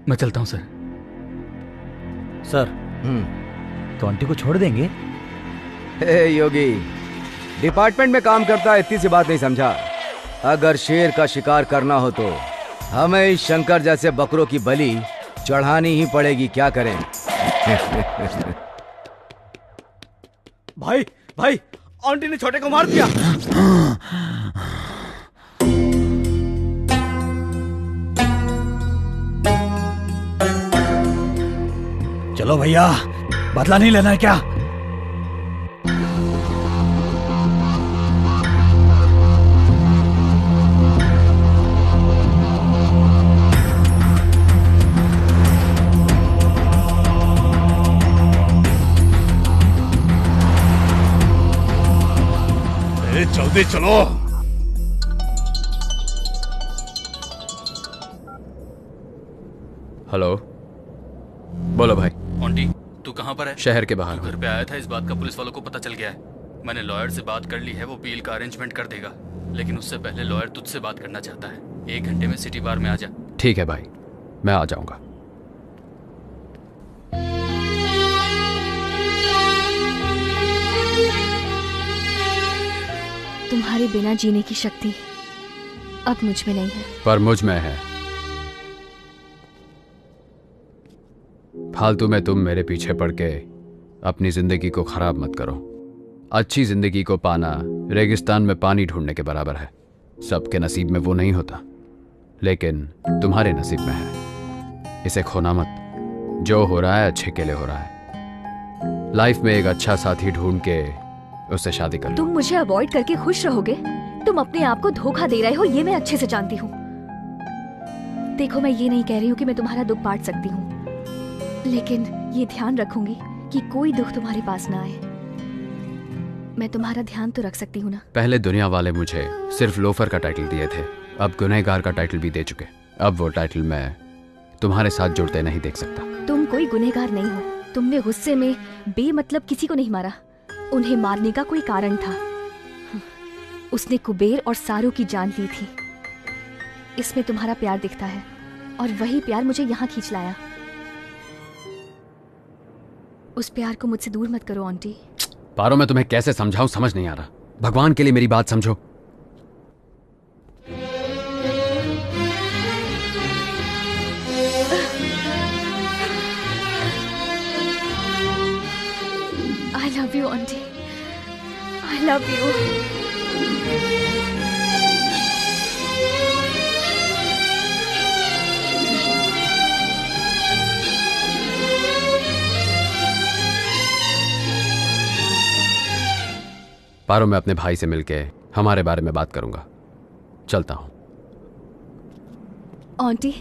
मैं चलता हूं सर। सर, तो आंटी को छोड़ देंगे? हे योगी, डिपार्टमेंट में काम करता है, इतनी सी बात नहीं समझा? अगर शेर का शिकार करना हो तो हमें इस शंकर जैसे बकरों की बलि चढ़ानी ही पड़ेगी। क्या करें? भाई भाई, आंटी ने छोटे को मार दिया। चलो भैया, बदला नहीं लेना है क्या? जल्दी चलो। हेलो, बोलो भाई। ऑन्टी, तू कहाँ पर है? शहर के बाहर। घर पे आया था, इस बात का पुलिस वालों को पता चल गया है। मैंने लॉयर से बात कर ली है, वो बील का अरेंजमेंट कर देगा, लेकिन उससे पहले लॉयर तुझसे बात करना चाहता है। 1 घंटे में सिटी बार में आ जा। ठीक है भाई, मैं आ जाऊंगा। तुम्हारे बिना जीने की शक्ति अब मुझ में नहीं है। पर मुझ में है। फालतू में तुम मेरे पीछे पड़ के अपनी जिंदगी को खराब मत करो। अच्छी जिंदगी को पाना रेगिस्तान में पानी ढूंढने के बराबर है। सबके नसीब में वो नहीं होता, लेकिन तुम्हारे नसीब में है। इसे खोना मत। जो हो रहा है अच्छे के लिए हो रहा है। लाइफ में एक अच्छा साथी ढूंढ के उससे शादी कर लो। तुम मुझे अवॉइड करके खुश रहोगे? तुम अपने आप को धोखा दे रहे हो, ये मैं अच्छे से जानती हूँ। देखो, मैं ये नहीं कह रही हूँ कि मैं तुम्हारा दुख बांट सकती हूँ, लेकिन ये ध्यान रखूंगी कि कोई दुख तुम्हारे पास ना आए। मैं तुम्हारा ध्यान तो रख सकती हूँ ना। पहले दुनिया वाले मुझे सिर्फ लोफर का टाइटल दिए थे, अब गुनहगार का टाइटल भी दे चुके। अब वो टाइटल मैं तुम्हारे साथ जुड़ते नहीं देख सकता। तुम कोई गुनहगार नहीं हो। तुमने गुस्से में बेमतलब किसी को नहीं मारा। उन्हें मारने का कोई कारण था। उसने कुबेर और सारू की जान ली थी। इसमें तुम्हारा प्यार दिखता है, और वही प्यार मुझे यहाँ खींच लाया। उस प्यार को मुझसे दूर मत करो आंटी। पारो, मैं तुम्हें कैसे समझाऊं, समझ नहीं आ रहा। भगवान के लिए मेरी बात समझो। I love you, auntie. I love you. पारो, मैं अपने भाई से मिलके हमारे बारे में बात करूंगा। चलता हूं। आंटी,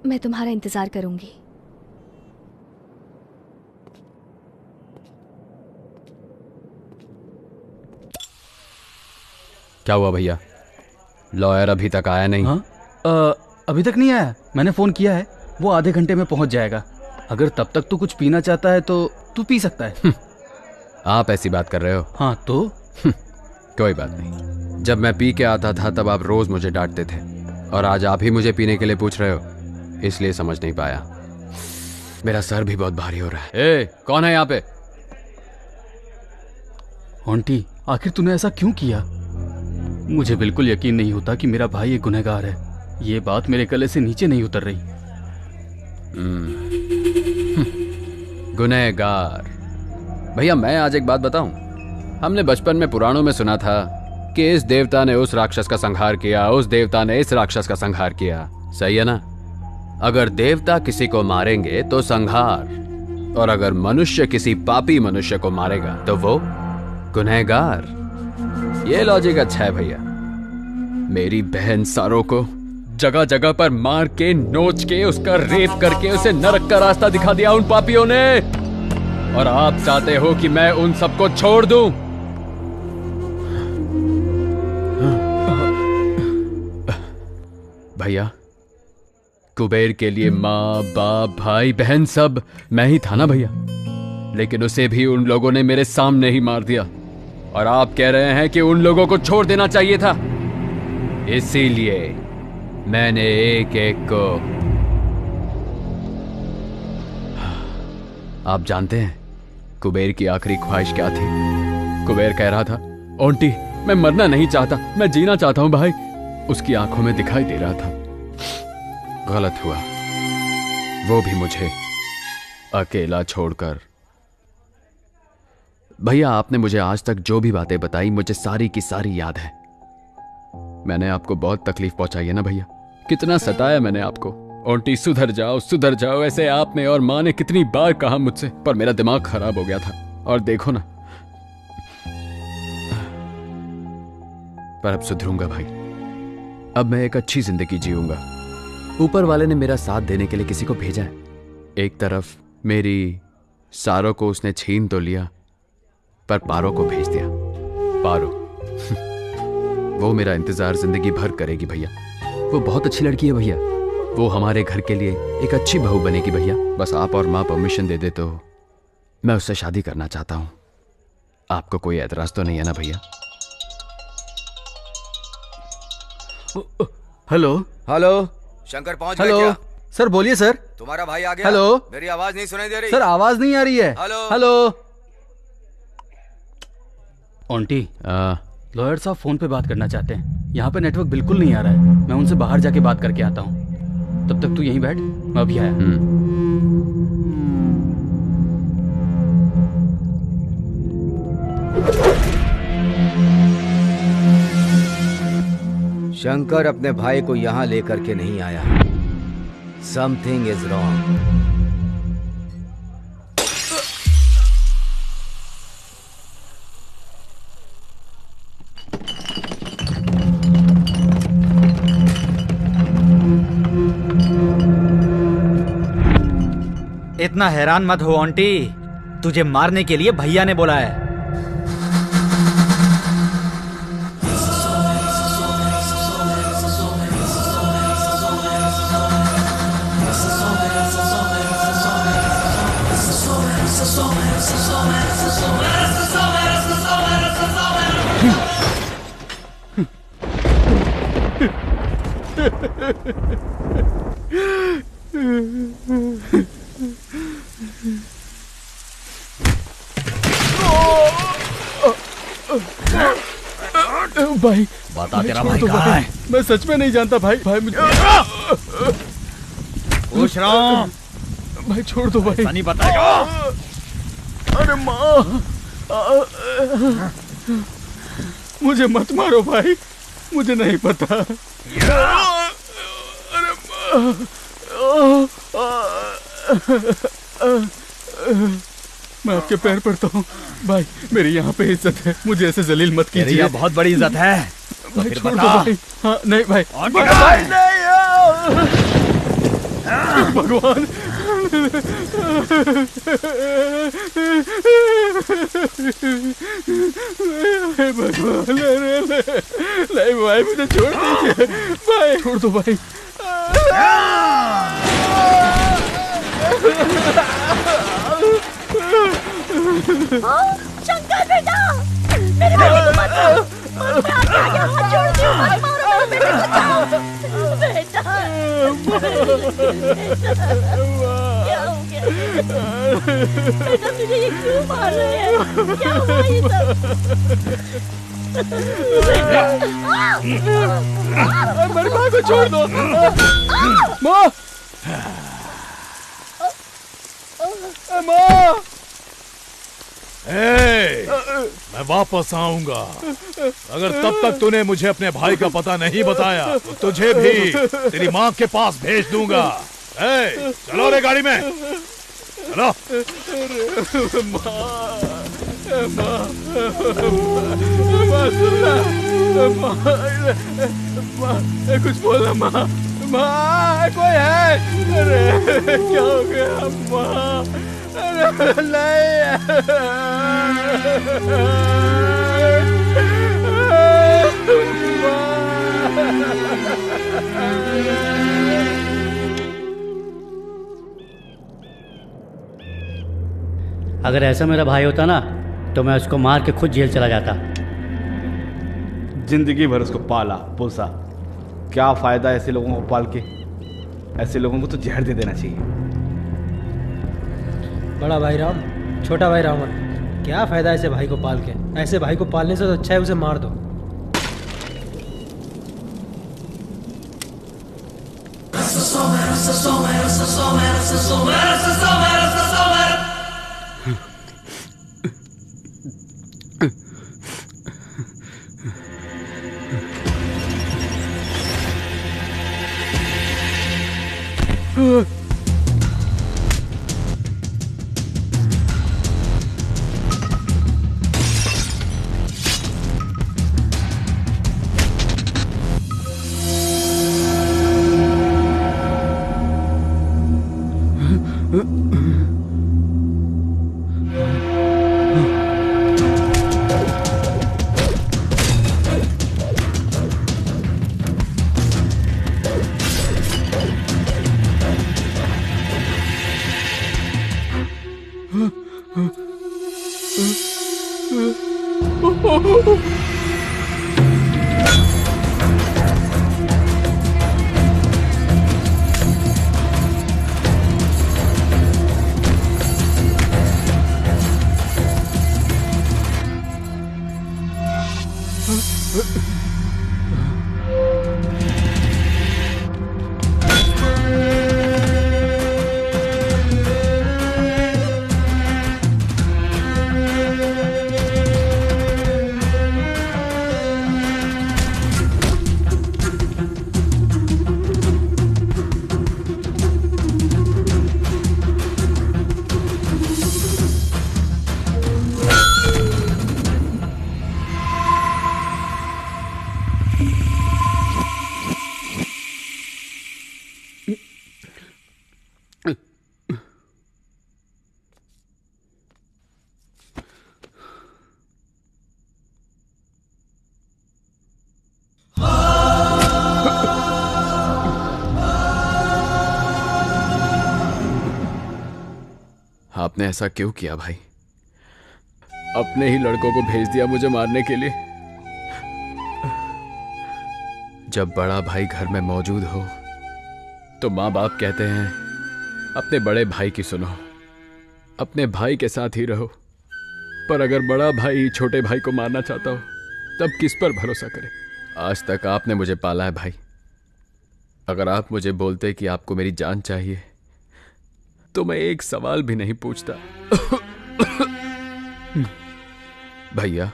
मैं तुम्हारा इंतजार करूंगी। क्या हुआ भैया? लॉयर अभी तक आया नहीं? हाँ? अभी तक नहीं आया। मैंने फोन किया है, वो आधे घंटे में पहुंच जाएगा। अगर तब तक तू कुछ पीना चाहता है तो तू पी सकता है। आप ऐसी बात कर रहे हो? हाँ तो कोई बात नहीं। जब मैं पी के आता था तब आप रोज मुझे डांटते थे, और आज आप ही मुझे पीने के लिए पूछ रहे हो, इसलिए समझ नहीं पाया। मेरा सर भी बहुत भारी हो रहा है। ए, कौन है यहाँ पे? आंटी, आखिर तूने ऐसा क्यों किया? मुझे बिल्कुल यकीन नहीं होता कि मेरा भाई एक गुनहगार है। ये बात मेरे गले से नीचे नहीं उतर रही। गुनहगार? भैया, मैं आज एक बात बताऊं। हमने बचपन में पुराणों में सुना था कि इस देवता ने उस राक्षस का संहार किया, उस देवता ने इस राक्षस का संहार किया। सही है ना? अगर देवता किसी को मारेंगे तो संहार, और अगर मनुष्य किसी पापी मनुष्य को मारेगा तो वो गुनहगार। ये लॉजिक अच्छा है भैया। मेरी बहन सारो को जगह जगह पर मार के, नोच के, उसका रेप करके उसे नरक का रास्ता दिखा दिया उन पापियों ने, और आप चाहते हो कि मैं उन सबको छोड़ दूं? भैया, कुबेर के लिए माँ, बाप, भाई, बहन सब मैं ही था ना भैया, लेकिन उसे भी उन लोगों ने मेरे सामने ही मार दिया, और आप कह रहे हैं कि उन लोगों को छोड़ देना चाहिए था। इसीलिए मैंने एक एक को। आप जानते हैं कुबेर की आखिरी ख्वाहिश क्या थी? कुबेर कह रहा था, आंटी मैं मरना नहीं चाहता, मैं जीना चाहता हूं भाई। उसकी आंखों में दिखाई दे रहा था। गलत हुआ, वो भी मुझे अकेला छोड़कर। भैया, आपने मुझे आज तक जो भी बातें बताई, मुझे सारी की सारी याद है। मैंने आपको बहुत तकलीफ पहुंचाई है ना भैया? कितना सताया मैंने आपको। आंटी सुधर जाओ, ऐसे आपने और माँ ने कितनी बार कहा मुझसे, पर मेरा दिमाग खराब हो गया था। और देखो ना, पर अब सुधरूंगा भाई। अब मैं एक अच्छी जिंदगी जीऊंगा। ऊपर वाले ने मेरा साथ देने के लिए किसी को भेजा है। एक तरफ मेरी सारों को उसने छीन तो लिया, पर पारो को भेज दिया। पारो वो मेरा इंतजार जिंदगी भर करेगी भैया। वो बहुत अच्छी लड़की है भैया। वो हमारे घर के लिए एक अच्छी बहू बनेगी भैया। बस आप और माँ परमिशन दे दे तो मैं उससे शादी करना चाहता हूँ। आपको कोई एतराज तो नहीं है ना भैया? हेलो हेलो, शंकर पहुंच गए हेलो क्या? सर बोलिए सर। तुम्हारा भाई आ गया? हेलो, मेरी आवाज नहीं सुनाई दे रही? सर आवाज नहीं आ रही है। हेलो हेलो ऑन्टी, लॉयर साहब फोन पे बात करना चाहते हैं। यहाँ पे नेटवर्क बिल्कुल नहीं आ रहा है। मैं उनसे बाहर जाके बात करके आता हूँ। तब तक तू यहीं बैठ, मैं अभी आया। शंकर अपने भाई को यहाँ लेकर के नहीं आया। Something is wrong. इतना हैरान मत हो आंटी, तुझे मारने के लिए भैया ने बोला है। भाई बता तेरा छोड़ भाई दो कहाँ है? मैं सच में नहीं जानता भाई। भाई मुझे पूछ रहा हूँ। भाई छोड़ दो भाई। ऐसा नहीं बताएगा। अरे माँ, मुझे मत मारो भाई, मुझे नहीं पता। अरे मैं आपके पैर पड़ता हूँ भाई, मेरी यहाँ पे इज्जत है, मुझे ऐसे जलील मत कीजिए। तेरी यहाँ बहुत बड़ी इज्जत है। तो भाई फिर छोड़ दो बता। भाई। हाँ नहीं भाई, आंटी भाई नहीं। भगवान भगवान, नहीं भाई मुझे छोड़ दीजिए भाई, छोड़ दो भाई। शंकर बेटा, मेरे बेटे को मत मारो। मैं आपके आगे हाथ जोड़ती हूँ, मत मारो मेरे बेटे को, बचाओ बेटा। क्या हो गया बेटा, तुझे ये क्यों मार रहे हैं? क्या हुआ ये सब? मेरी माँ को छोड़ दो। माँ, माँ, मैं वापस आऊंगा। अगर तब तक तूने मुझे अपने भाई का पता नहीं बताया तो तुझे भी तेरी माँ के पास भेज दूंगा। चलो रे गाड़ी में, चलो। कुछ बोला माँ, माँ कोई है? अरे क्या हो गया माँ? अरे नहीं। अगर ऐसा मेरा भाई होता ना तो मैं उसको मार के खुद जेल चला जाता। जिंदगी भर उसको पाला पोसा, क्या फायदा ऐसे लोगों को पाल के? ऐसे लोगों को तो जहर दे देना चाहिए। बड़ा भाई राम, छोटा भाई रावण, क्या फायदा ऐसे भाई को पाल के? ऐसे भाई को पालने से तो अच्छा है उसे मार दो। आपने ऐसा क्यों किया भाई? अपने ही लड़कों को भेज दिया मुझे मारने के लिए। जब बड़ा भाई घर में मौजूद हो तो माँ बाप कहते हैं अपने बड़े भाई की सुनो, अपने भाई के साथ ही रहो। पर अगर बड़ा भाई छोटे भाई को मारना चाहता हो तब किस पर भरोसा करे? आज तक आपने मुझे पाला है भाई। अगर आप मुझे बोलते कि आपको मेरी जान चाहिए तो मैं एक सवाल भी नहीं पूछता। भैया,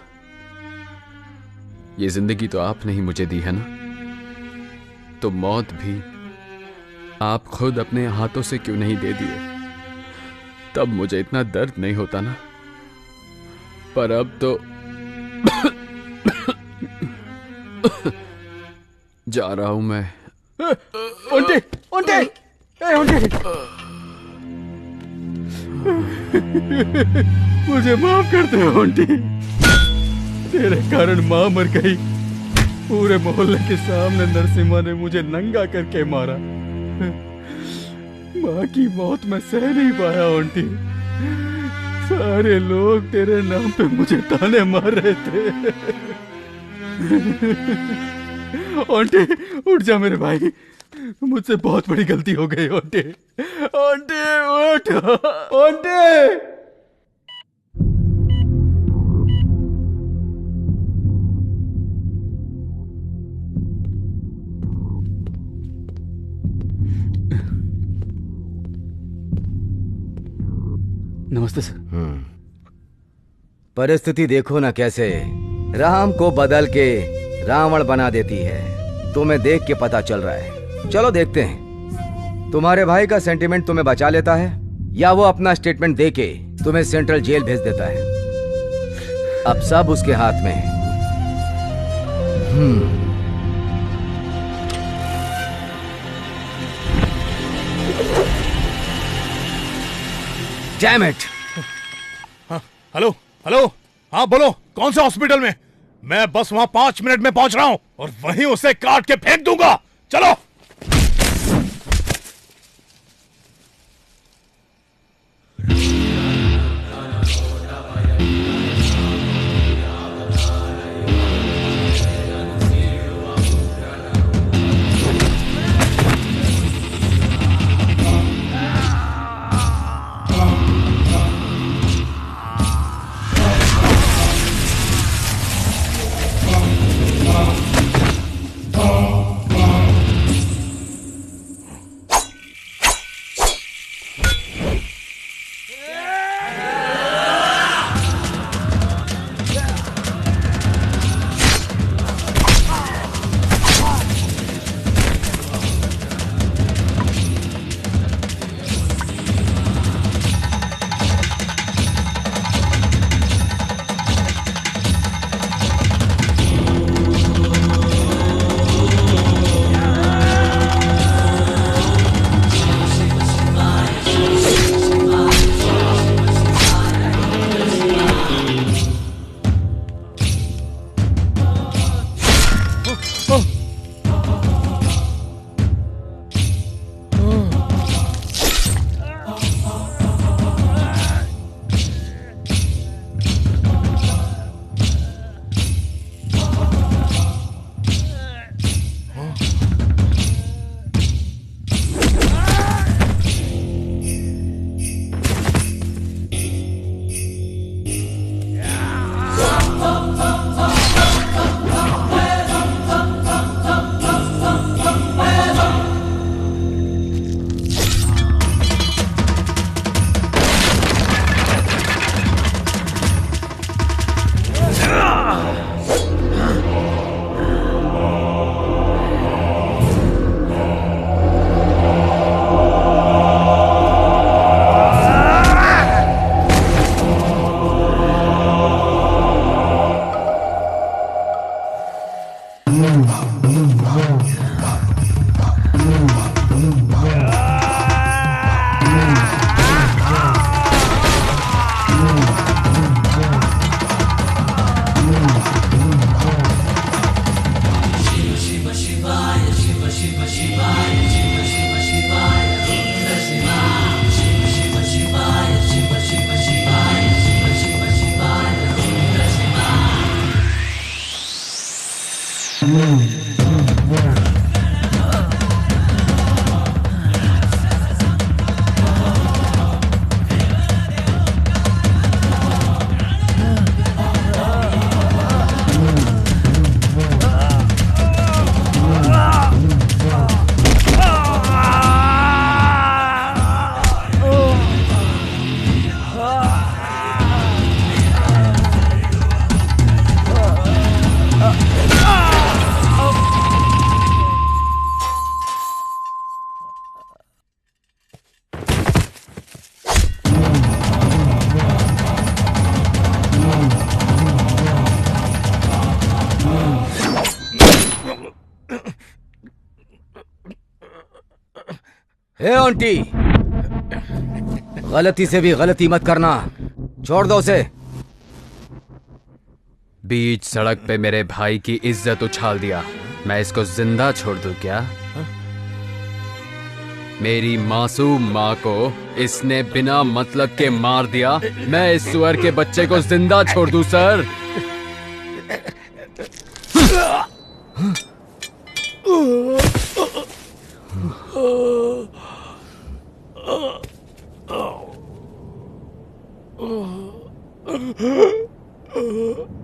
ये जिंदगी तो आपने ही मुझे दी है ना, तो मौत भी आप खुद अपने हाथों से क्यों नहीं दे दिए? तब मुझे इतना दर्द नहीं होता ना। पर अब तो जा रहा हूं मैं। ओंटे, ओंटे, ए ओंटे। मुझे माफ कर दे ओंटे। तेरे कारण माँ मर गई। पूरे मोहल्ले के सामने नरसिम्हा ने मुझे नंगा करके मारा। माँ की मौत मैं सह नहीं पाया ओंटी। सारे लोग तेरे नाम पे मुझे ताने मार रहे थे। ओंटे, उठ जा मेरे भाई, मुझसे बहुत बड़ी गलती हो गई। ओंटे, ओंटे उठ, ओंटे। नमस्ते सर। परिस्थिति देखो ना कैसे राम को बदल के रावण बना देती है। तुम्हें देख के पता चल रहा है। चलो देखते हैं तुम्हारे भाई का सेंटिमेंट तुम्हें बचा लेता है या वो अपना स्टेटमेंट देके तुम्हें सेंट्रल जेल भेज देता है। अब सब उसके हाथ में है। Damn it! हेलो हेलो, हाँ बोलो, कौन से हॉस्पिटल में? मैं बस वहां 5 मिनट में पहुंच रहा हूं और वहीं उसे काट के फेंक दूंगा। चलो। ए आंटी, गलती से भी गलती मत करना, छोड़ दो उसे। बीच सड़क पे मेरे भाई की इज्जत उछाल दिया, मैं इसको जिंदा छोड़ दूं क्या? मेरी मासूम माँ को इसने बिना मतलब के मार दिया, मैं इस सुअर के बच्चे को जिंदा छोड़ दूं सर? Oh